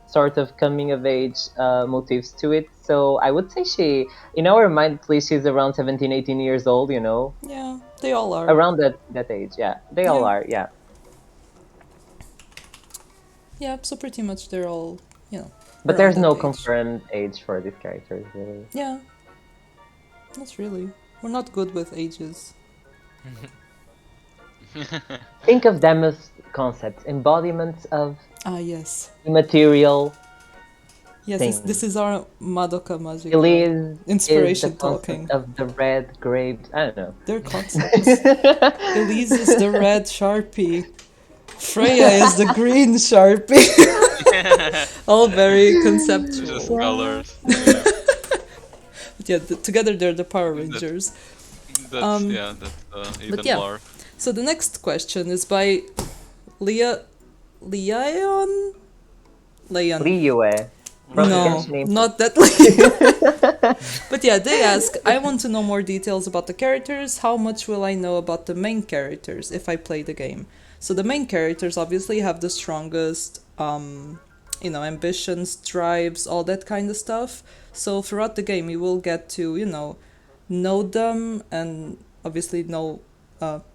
D: sort of coming of age motifs to it. So I would say she, in our mind at least, she's around 17, 18 years old,
B: Yeah, they all are.
D: Around that age, yeah. They all are, yeah.
B: Yeah, so pretty much they're all,
D: But there's
B: around
D: no
B: that age.
D: confirmed age for these characters, really.
B: Yeah. Not really. We're not good with ages.
D: Think of them as concepts, embodiments of
B: Yes.
D: immaterial
B: Yes,
D: things.
B: this is our Madoka Magica
D: Elise
B: inspiration
D: is the
B: talking.
D: concept of the red grapes. I don't know.
B: They're concepts. Elise is the red Sharpie. Freya is the green Sharpie. All very conceptual.
A: Just colors.
B: But yeah, together they're the Power Rangers.
A: That's even
B: but yeah.
A: more.
B: So the next question is by Leon? Leon?
D: Liyue. From
B: No,
D: Genshin Impact.
B: not that late. But yeah, they ask, I want to know more details about the characters. How much will I know about the main characters if I play the game? So the main characters obviously have the strongest, ambitions, drives, all that kind of stuff. So throughout the game, you will get to, know them and obviously know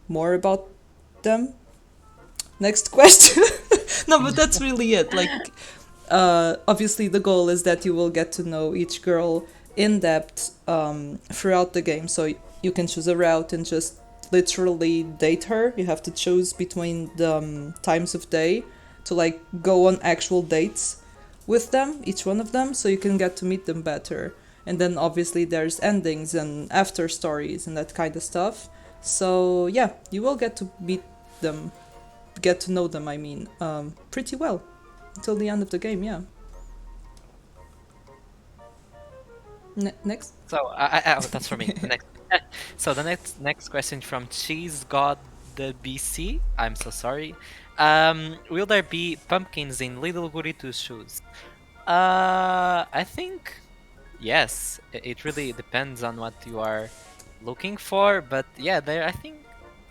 B: more about them. Next question. No, but that's really it. Like, obviously the goal is that you will get to know each girl in depth throughout the game. So you can choose a route and just literally date her. You have to choose between the times of day to like go on actual dates with them, each one of them, so you can get to meet them better. And then obviously there's endings and after stories and that kind of stuff. So yeah, you will get to meet them, get to know them, I mean, pretty well until the end of the game, yeah. Next?
C: So that's for me. The next. So the next question from Cheese God the BC. I'm so sorry. Will there be pumpkins in Little Goody Two Shoes? I think yes. It really depends on what you are looking for, but yeah, I think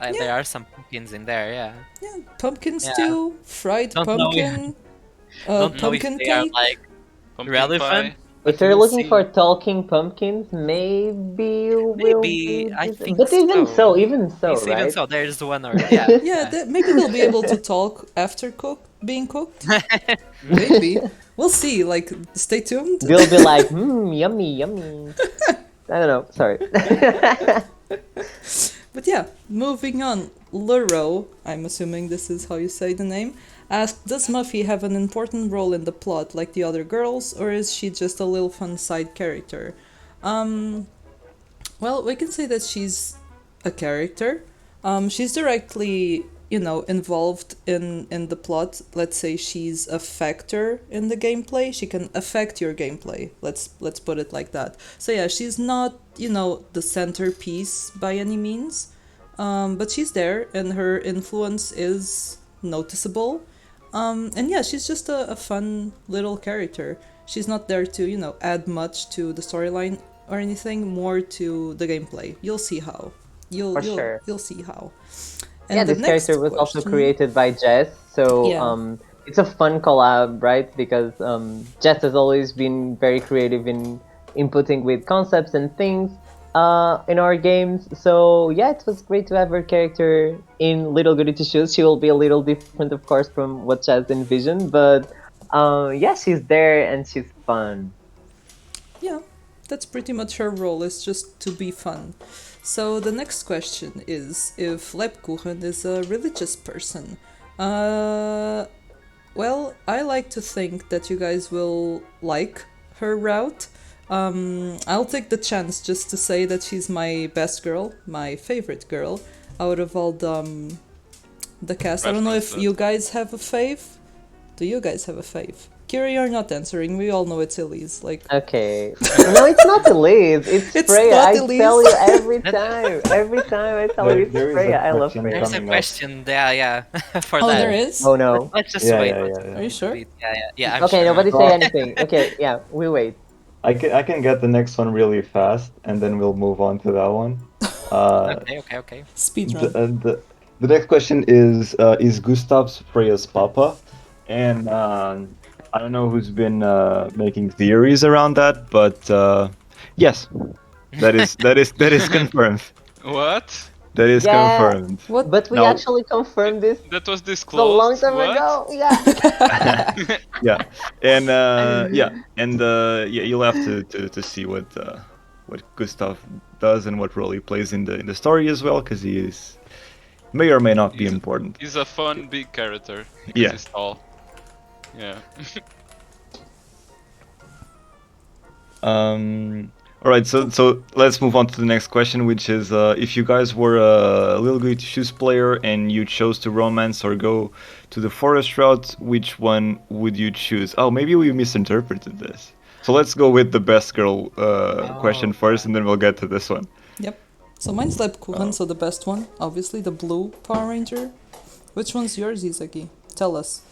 C: there are some pumpkins in there. Yeah.
B: Yeah, pumpkin
C: Yeah.
B: stew, fried
C: Don't know if-
B: pumpkin,
C: Don't know if
B: pumpkin
C: they are
B: cake.
C: like
A: Pumpkin
C: relevant.
A: pie.
C: but
D: If you're
C: we'll
D: looking
C: see.
D: for talking pumpkins, maybe you will
C: Maybe,
D: be.
C: I think
D: But even
C: so.
D: even so,
C: Even
D: right?
C: so, there's one or yeah.
B: Yeah, maybe they'll be able to talk after being cooked. Maybe. We'll see. Like, stay tuned.
D: They'll be like, yummy, yummy. I don't know. Sorry.
B: But yeah, moving on. Luro, I'm assuming this is how you say the name, asked, does Muffy have an important role in the plot like the other girls, or is she just a little fun side character? Well, we can say that she's a character. She's directly, involved in the plot. Let's say she's a factor in the gameplay. She can affect your gameplay. Let's put it like that. So yeah, she's not, the centerpiece by any means. But she's there and her influence is noticeable. And yeah, she's just a fun little character. She's not there to, add much to the storyline or anything, more to the gameplay. You'll see how.
D: For sure.
B: You'll see how.
D: Yeah,
B: the
D: this
B: next
D: character was also
B: question-
D: created by Jess, so
B: Yeah.
D: it's a fun collab, right? Because Jess has always been very creative in inputting with concepts and things in our games. So yeah, it was great to have her character in Little Goody Two Shoes. She will be a little different, of course, from what Jess envisioned, but yeah, she's there and she's fun.
B: Yeah, that's pretty much her role, is just to be fun. So the next question is if Lebkuchen is a religious person. Well, I like to think that you guys will like her route. I'll take the chance just to say that she's my best girl, my favorite girl, out of all the cast. I don't know if you guys have a fave. Do you guys have a fave? Kira, you're not answering. We all know it's Elise. Like,
D: Okay. No, it's not Elise. It's
B: It's
D: Freya.
B: not
D: I
B: Elise.
D: tell you every time. Every time I tell you it's
F: There is a
D: Freya. I love
F: question
D: Freya.
C: There's a
F: coming up.
C: question there, yeah, for
B: oh,
C: that.
B: there is?
D: Oh no.
C: Let's just
F: Yeah,
C: wait.
F: yeah,
C: let's
F: yeah,
C: just
F: yeah.
B: Are you sure?
C: wait. Yeah. I'm
D: Okay,
C: sure.
D: nobody say
F: Well-
D: anything. Okay, yeah, we wait.
F: I can get the next one really fast, and then we'll move on to that one.
C: Okay.
B: Speedrun.
F: The next question is Gustav's Freya's papa? And I don't know who's been making theories around that, but yes, that is confirmed.
A: What?
F: That is
D: Yeah.
F: confirmed.
B: What?
D: But we
F: No.
D: actually confirmed this
A: That was
D: a
A: disclosed.
D: long time
A: What?
D: ago. Yeah.
F: Yeah, and yeah, you'll have to see what Gustav does and what role he plays in the story as well, because he may or may not be
A: He's-
F: important.
A: He's a fun big character. Because
F: Yeah.
A: he's tall. Yeah.
F: All right, so let's move on to the next question, which is if you guys were a Little Goody Two Shoes player and you chose to romance or go to the forest route, which one would you choose? Oh, maybe we misinterpreted this. So let's go with the best girl question first, and then we'll get to this one.
B: Yep. So mine's Lebkuchen, so the best one. Obviously, the blue Power Ranger. Which one's yours, Izaki? Tell us.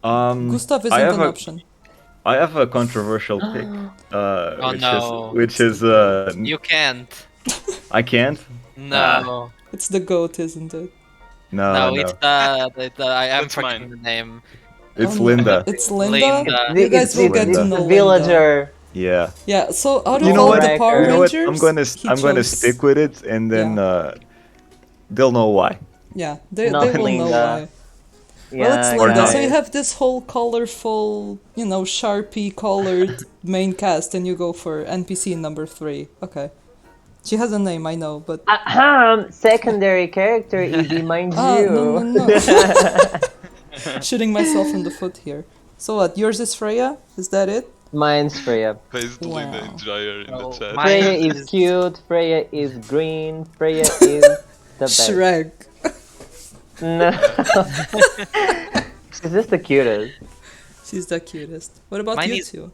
B: Gustav
F: I
B: isn't
F: have
B: an
F: a-
B: option.
F: I have a controversial pick,
C: Oh no.
F: which is
C: You can't.
F: I can't.
C: No.
B: It's the goat, isn't it?
C: No,
F: No,
C: it's I am
A: That's
C: forgetting
A: mine.
C: the name.
F: it's
B: Oh, no.
F: Linda.
B: It's Linda?
C: Linda.
B: You guys will get to
F: Linda.
B: know
D: the
B: Linda.
D: villager.
F: Yeah.
B: Yeah, so out
F: You
B: of
F: know
B: all
F: what?
B: the Power
D: You know
F: what?
B: Rangers, he
F: I'm gonna
B: chose-
F: stick with it, and then
B: Yeah.
F: they'll know why.
B: Yeah, they
D: Not
B: will know
D: Linda.
B: why.
D: Yeah,
B: Well, it's
F: Or
B: Linda.
F: not.
B: So you have this whole colorful, Sharpie colored main cast, and you go for NPC number 3. Okay. She has a name, I know, but...
D: secondary character, Easy, mind
B: Ah,
D: you.
B: no. Shooting myself in the foot here. So what, yours is Freya? Is that it?
D: Mine's Freya.
A: Based Linda
B: Wow.
A: in Dryer in the
C: Oh,
A: chat.
C: mine-
D: Freya is cute, Freya is green, Freya is the best.
B: Shrek.
D: No. She's just the cutest.
B: She's the cutest. What about
C: Mine
B: you
C: is-
B: two?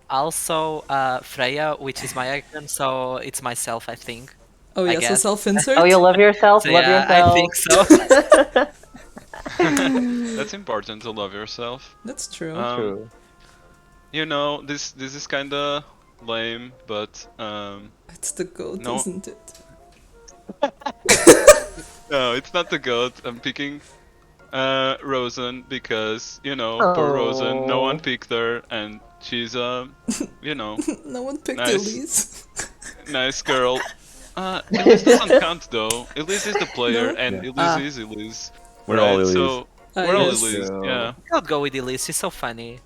C: Also, Freya, which is my icon, so it's myself, I think.
B: Oh
C: I
B: yeah, so
C: guess.
B: self-insert?
D: Oh, you love yourself?
C: So
D: Love
C: yeah,
D: yourself.
C: I think so.
A: That's important to love yourself.
B: That's true.
D: True.
A: You know, this is kinda lame, but
B: It's the goat,
A: No.
B: isn't it?
A: no, it's not the goat. I'm picking Rosen because poor Rosen, no one
D: Oh.
A: picked her, and she's
B: No one picked
A: Nice.
B: Elise.
A: nice girl. Elise doesn't count though. Elise is the player,
B: No?
A: and
F: Yeah.
A: Elise
B: Ah.
A: is Elise.
F: We're all
A: right?
F: Elise.
A: So
B: Ah,
A: we're all
B: yes.
A: Elise.
D: True.
A: Yeah,
C: I would go with Elise, she's so funny.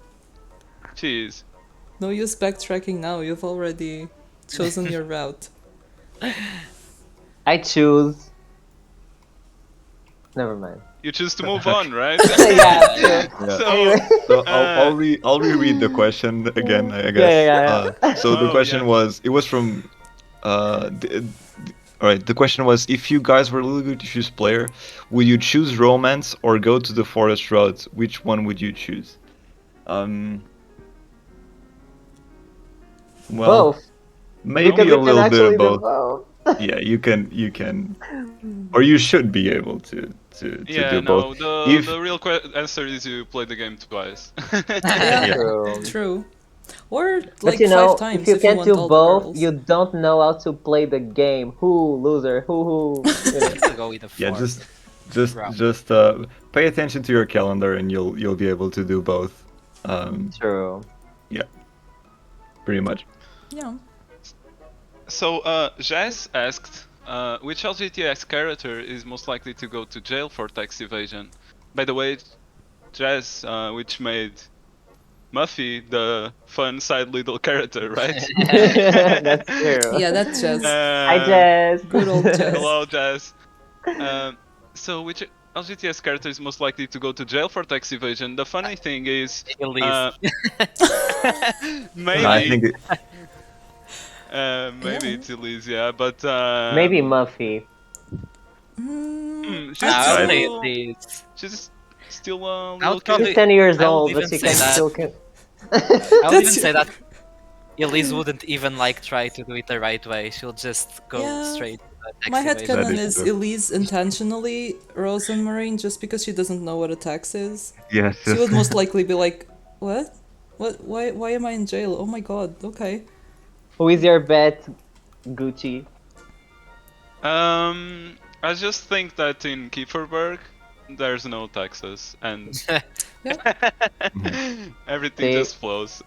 A: she is.
B: No use backtracking now, you've already chosen your route.
D: I choose. Never mind.
A: You choose to move on, right?
D: Yeah, true.
F: Yeah.
A: So,
D: Anyway.
F: So I'll reread the question again, I guess.
D: Yeah.
F: So the
A: Oh,
F: question
A: yeah.
F: was, it was from, all right. The question was, if you guys were a Little Good Issues player, would you choose romance or go to the forest route? Which one would you choose? Well,
D: Both.
F: maybe
D: Because
F: a
D: you can
F: little bit
D: actually
F: of
D: do
F: both.
D: both.
F: Yeah, you can, or you should be able to
A: yeah,
F: do
A: no,
F: both.
A: the
F: If-
A: the real answer is you play the game twice.
B: Yeah.
D: True.
B: True. Or
D: But
B: like
D: you know,
B: 5 times
D: if you can't
B: want
D: do
B: all the
D: both,
B: girls.
D: you don't know how to play the game. Who loser? Who? You know.
C: I'll go with the
F: Yeah,
C: four.
F: just
C: Route.
F: pay attention to your calendar, and you'll be able to do both.
D: True.
F: Pretty much.
B: Yeah.
A: So, Jazz asked, which LGTX character is most likely to go to jail for tax evasion? By the way, Jazz, which made Muffy the fun side little character, right?
D: That's true.
B: Yeah, that's just
D: Hi, Jess.
B: good old Jess.
A: Hello, Jazz. So, which LGTS character is most likely to go to jail for tax evasion? The funny thing is,
C: Elise.
A: maybe,
F: I think
A: maybe
B: Yeah.
A: it's Elise, yeah, but
D: Maybe Muffy.
B: Mm,
A: she's
C: I'll
F: I-
C: say
A: still,
C: Elise.
A: she's still a
C: I'll
A: little
C: probably-
D: She's 10 years
C: I would
D: old, but
C: even
D: she
C: say
D: can
C: that.
D: still.
C: I would even
B: That's-
C: say that Elise wouldn't even try to do it the right way. She'll just go
B: Yeah.
C: straight to the tax
B: my
C: evasion.
F: That
B: headcanon
F: is
B: is
F: true.
B: Elise intentionally Rose and Marine just because she doesn't know what a tax is.
F: yes.
B: She would most likely be like, what? What? Why am I in jail? Oh my god, okay.
D: Who is your bet, Gucci?
A: I just think that in Kieferberg, there's no taxes, and everything
D: They-
A: just flows.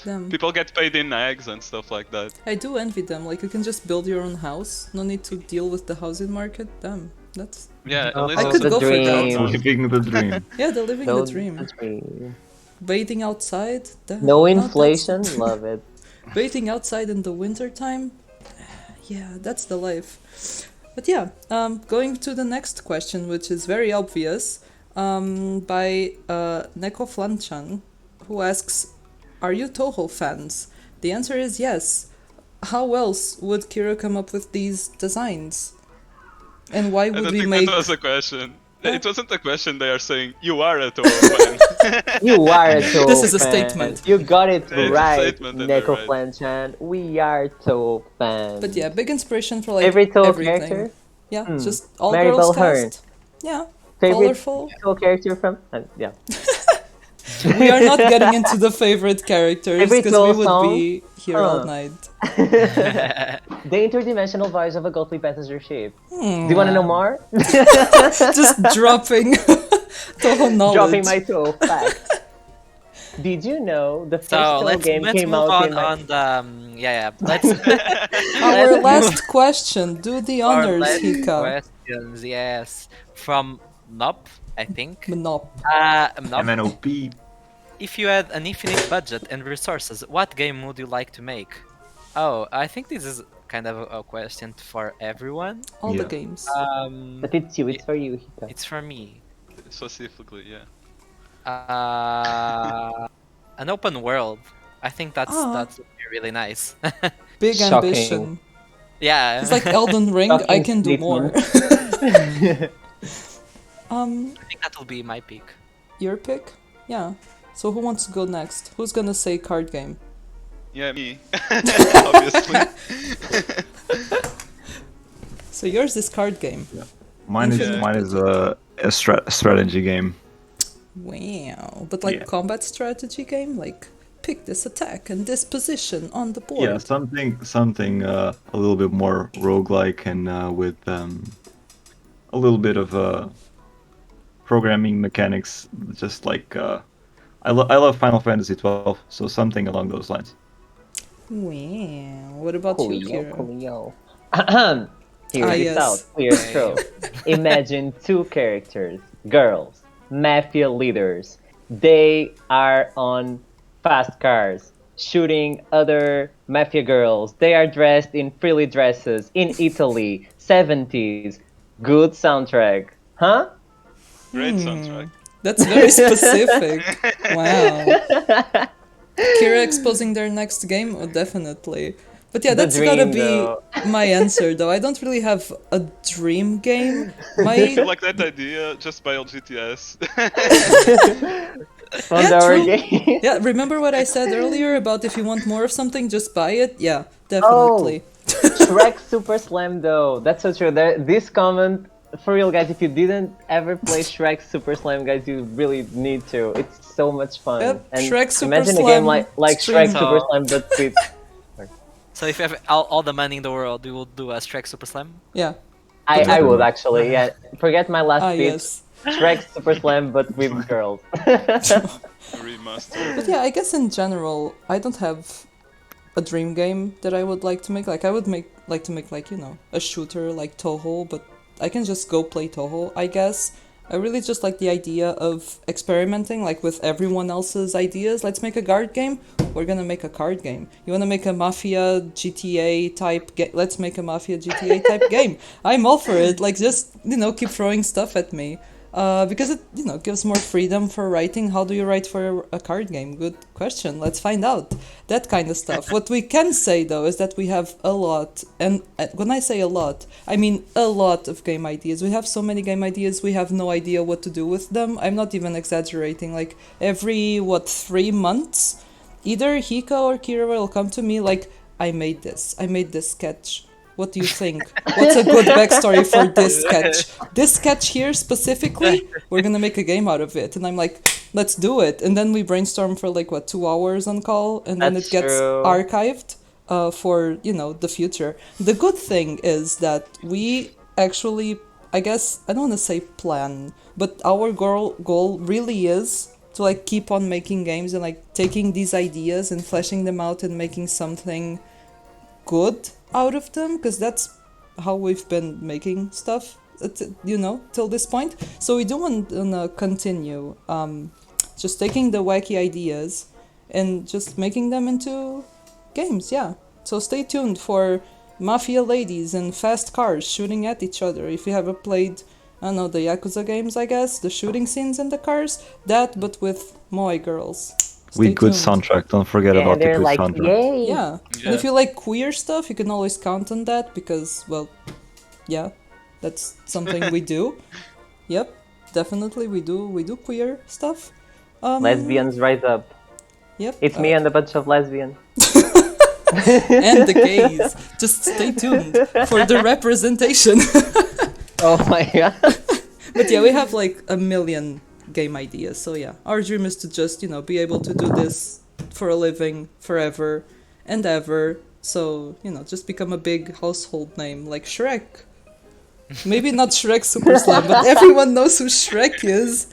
B: Damn.
A: People get paid in eggs and stuff like that.
B: I do envy them, like you can just build your own house, no need to deal with the housing market. Damn, that's...
A: Yeah,
D: Oh,
A: at least
B: I
A: also
B: could
D: the
B: go for that.
D: dream.
F: Living the dream.
B: Yeah, they're living
D: No
B: the dream.
D: dream.
B: Bathing outside? Damn,
D: No
B: that's-
D: inflation, love it.
B: Bathing outside in the winter time? Yeah, that's the life. But yeah, going to the next question, which is very obvious, by Neko Flanchan, who asks, are you Toho fans? The answer is yes. How else would Kira come up with these designs? And why
A: I
B: would
A: don't
B: we
A: think
B: make...
A: that was a question.
B: Huh?
A: It wasn't a question. They are saying you are a Toho fan.
D: You are a Toho
B: This is a
D: fan.
B: statement.
D: You got it
A: It's a
D: right,
A: statement and they're
D: Neko
A: right.
D: Flanchan. We are Toho fans.
B: But yeah, big inspiration for like
D: Favorite Toho
B: everything.
D: character?
B: Yeah,
D: Hmm.
B: just all
D: Maribel
B: girls
D: Hearn.
B: cast. Yeah,
D: Favorite
B: colorful.
D: Toho character from? Yeah.
B: We are not getting into the favorite characters
D: Favorite
B: because we
D: soul
B: would
D: song?
B: be here all
D: Huh.
B: night.
D: The interdimensional voyage of a ghostly passenger ship. Do you want to know more?
B: Just dropping Toho knowledge.
D: Dropping my toe fact. Did you know the first
C: So
D: Toho
C: let's
D: game
C: move
D: came out in
C: on the let's
B: Our
C: let's
B: last question. Do the
C: our
B: honors,
C: last
B: Hika.
C: questions. Yes, from Nop, I think.
B: Monop.
C: Nop.
F: MNOP.
C: If you had an infinite budget and resources, what game would you like to make? Oh, I think this is kind of a question for everyone.
B: All the
F: Yeah.
B: games.
D: But it's you, it's for you, Hika.
C: It's for me.
A: Specifically, yeah.
C: An open world. I think that's
B: Ah.
C: that would be really nice.
B: Big
D: Shocking.
B: ambition.
C: Yeah.
B: It's like Elden Ring. I
D: Shocking
B: can do more.
D: statement.
C: I think that will be my pick.
B: Your pick? Yeah. So who wants to go next? Who's gonna say card game?
A: Yeah, me. Obviously.
B: So yours is card game.
F: Mine is
A: Yeah.
F: a strategy game.
B: Wow. But like
F: Yeah.
B: combat strategy game? Like pick this attack and this position on the board.
F: Yeah, something a little bit more roguelike and with a little bit of programming mechanics. Just like I love Final Fantasy 12, so something along those lines.
B: Wow. What about you, Kira?
D: Coolio. Hear
B: Ah,
D: this
B: yes.
D: out. Clear stroke. Imagine two characters, girls, mafia leaders. They are on fast cars, shooting other mafia girls. They are dressed in frilly dresses in Italy, 70s. Good soundtrack. Huh?
A: Great soundtrack.
B: That's very specific. Wow. Kira exposing their next game? Oh, definitely. But yeah,
D: The
B: that's gotta
D: dream,
B: be
D: though.
B: my answer, though. I don't really have a dream game.
A: I feel
B: My
A: like that idea just by LGTS.
D: On
B: Yeah,
D: our
B: true.
D: game.
B: yeah, remember what I said earlier about if you want more of something, just buy it? Yeah, definitely.
D: Shrek Super Slam though. That's so true. This comment, for real guys, if you didn't ever play Shrek Super Slam, guys, you really need to. It's so much fun.
B: Yep,
D: And
B: Shrek Super
D: imagine a
B: Slam
D: game like
B: stream.
D: Shrek Super
C: So-
D: Slam, but with
C: So if you have all the money in the world, you will do a Shrek Super Slam?
B: Yeah.
D: I would actually. Yeah, forget my last
B: Ah,
D: pitch.
B: yes.
D: Shrek Super Slam, but with girls.
A: Remaster.
B: But yeah, I guess in general, I don't have a dream game that I would like to make. Like, I would like to make, like, you know, a shooter like Toho, but I can just go play Toho, I guess. I really just like the idea of experimenting, like, with everyone else's ideas. Let's make a card game. We're gonna make a card game. You wanna make a Mafia GTA type game? Let's make a Mafia GTA type game. I'm all for it. Like, just, you know, keep throwing stuff at me. Because it, you know, gives more freedom for writing. How do you write for a card game? Good question. Let's find out. That kind of stuff. What we can say, though, is that we have a lot, and when I say a lot, I mean a lot of game ideas. We have so many game ideas, we have no idea what to do with them. I'm not even exaggerating. Like, every, 3 months, either Hika or Kira will come to me like, I made this sketch. What do you think? What's a good backstory for this sketch? This sketch here specifically, we're gonna make a game out of it. And I'm like, let's do it. And then we brainstorm for like, 2 hours on call, and then
D: That's
B: it gets
D: true.
B: archived for, you know, the future. The good thing is that we actually, I guess, I don't want to say plan, but our goal really is to like keep on making games and like taking these ideas and fleshing them out and making something good out of them, because that's how we've been making stuff, you know, till this point. So we do want to continue just taking the wacky ideas and just making them into games. Yeah, so stay tuned for mafia ladies and fast cars shooting at each other. If you haven't played, I don't know, the Yakuza games, I guess, the shooting scenes in the cars, that, but with moe girls. Stay
F: With good
B: tuned.
F: soundtrack. Don't forget
D: Yeah,
F: about the
D: they're
F: good
D: like,
F: soundtrack.
D: yay!
B: Yeah. And if you like queer stuff, you can always count on that because, well, yeah, that's something we do. Yep, definitely we do queer stuff.
D: Lesbians rise up.
B: Yep.
D: It's me and a bunch of lesbians.
B: and the gays. Just stay tuned for the representation.
D: Oh my god.
B: But yeah, we have like a million game ideas. So yeah, our dream is to just, be able to do this for a living forever and ever. So, just become a big household name like Shrek. Maybe not Shrek Super Slam, but everyone knows who Shrek is.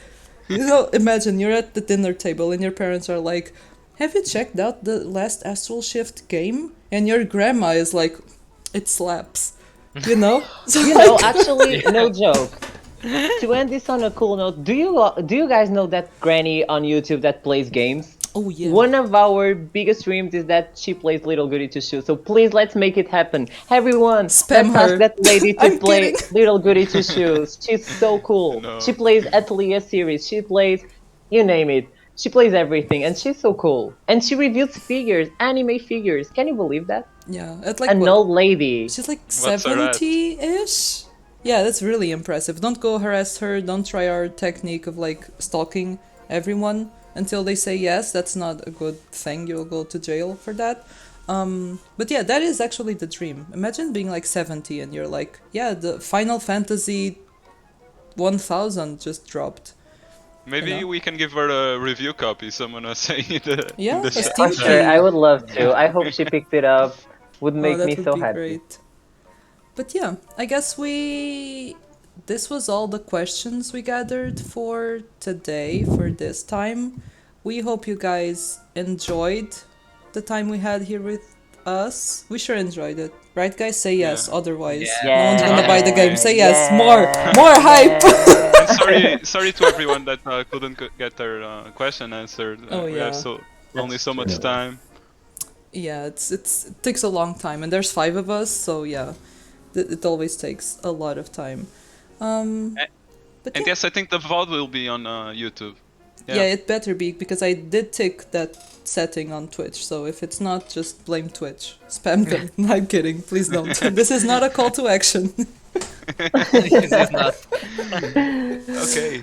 B: Imagine you're at the dinner table and your parents are like, have you checked out the last AstralShift game? And your grandma is like, it slaps. So
D: Actually, no joke. To end this on a cool note, do you guys know that granny on YouTube that plays games?
B: Oh yeah.
D: One of our biggest dreams is that she plays Little Goody Two Shoes. So please, let's make it happen. Everyone,
B: Spam
D: let's ask
B: her.
D: that lady to
B: I'm
D: play
B: kidding.
D: Little Goody Two Shoes. She's so cool.
A: No.
D: She plays Atelier series. She plays, you name it. She plays everything, and she's so cool. And she reviews figures, anime figures. Can you believe that?
B: Yeah, at like
D: An
B: what?
D: old lady.
B: She's like
A: What's her at?
B: 70-ish? Yeah, that's really impressive. Don't go harass her. Don't try our technique of like stalking everyone until they say yes. That's not a good thing. You'll go to jail for that. But yeah, that is actually the dream. Imagine being like 70 and you're like, yeah, the Final Fantasy 1000 just dropped.
A: Maybe we can give her a review copy. Someone was saying in the
B: Yeah,
A: in the
B: a
A: chat.
B: Steam
D: Sure,
B: key.
D: I would love to. I hope she picked it up. Would make
B: that
D: me
B: would
D: so
B: be
D: happy.
B: great. But yeah, I guess this was all the questions we gathered for today, for this time. We hope you guys enjoyed the time we had here with us. We sure enjoyed it. Right, guys? Say yes,
A: Yeah.
B: otherwise
C: Yeah.
B: no one's gonna buy the game. Say yes,
D: Yeah.
B: more hype!
A: And sorry to everyone that couldn't get their question answered.
B: Oh,
A: We
B: yeah.
A: have only so much time.
B: Yeah, it takes a long time, and there's 5 of us, so yeah, it always takes a lot of time. But
A: And
B: yeah.
A: yes, I think the VOD will be on YouTube.
B: Yeah, it better be, because I did tick that setting on Twitch, so if it's not, just blame Twitch. Spam them. I'm kidding, please don't. This is not a call to action.
C: This is not.
A: Okay.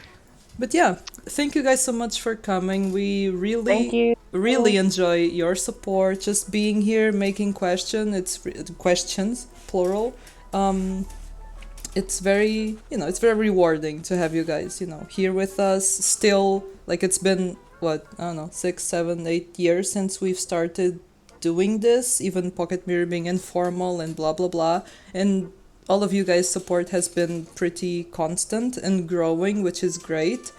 B: But yeah, thank you guys so much for coming. We
D: Thank you.
B: really enjoy your support, just being here, making questions, plural. It's very, it's very rewarding to have you guys, here with us still. Like, it's been, what, I don't know, 6, 7, 8 years since we've started doing this, even Pocket Mirror being informal and blah, blah, blah. And all of you guys' support has been pretty constant and growing, which is great.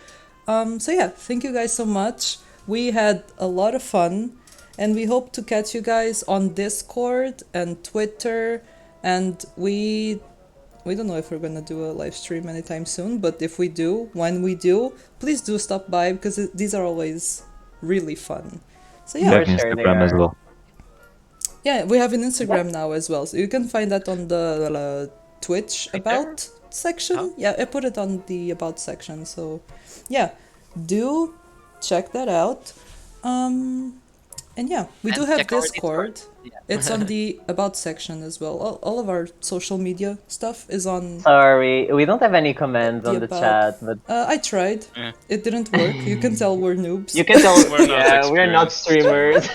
B: So yeah, thank you guys so much. We had a lot of fun, and we hope to catch you guys on Discord and Twitter, and we don't know if we're gonna do a live stream anytime soon, but if we do, when we do, please do stop by, because these are always really fun. So yeah.
D: For
E: Back
D: sure they
E: Instagram as
D: are.
E: well.
B: Yeah, we have an Instagram now as well, so you can find that on the Twitch About section.
C: Oh.
B: Yeah, I put it on the About section, so yeah, do check that out. And yeah, we do
C: And
B: have
C: check our
B: Discord.
C: Yeah.
B: It's on the About section as well. All of our social media stuff is on.
D: Sorry, we don't have any comments on the
B: About-
D: chat, but
B: I tried.
A: Yeah.
B: It didn't work. You can tell we're noobs.
D: you can tell
A: We're not
D: we're not streamers.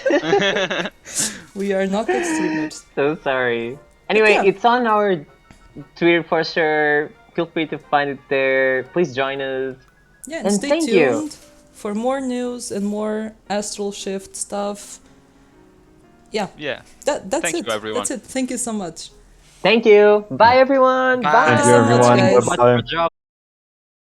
B: We are not good streamers.
D: So sorry. Anyway,
B: yeah.
D: it's on our Twitter for sure. Feel free to find it there. Please join us.
B: Yeah, and
D: And
B: stay
D: thank
B: tuned
D: you.
B: for more news and more AstralShift stuff. Yeah,
A: Yeah.
B: that's
A: Thank
B: it.
A: you, everyone.
B: That's it. Thank you so much.
D: Thank you. Bye everyone.
C: Bye.
D: Bye.
E: Thank you,
B: so much,
E: everyone.
B: guys.
E: Bye-bye.
C: Good job.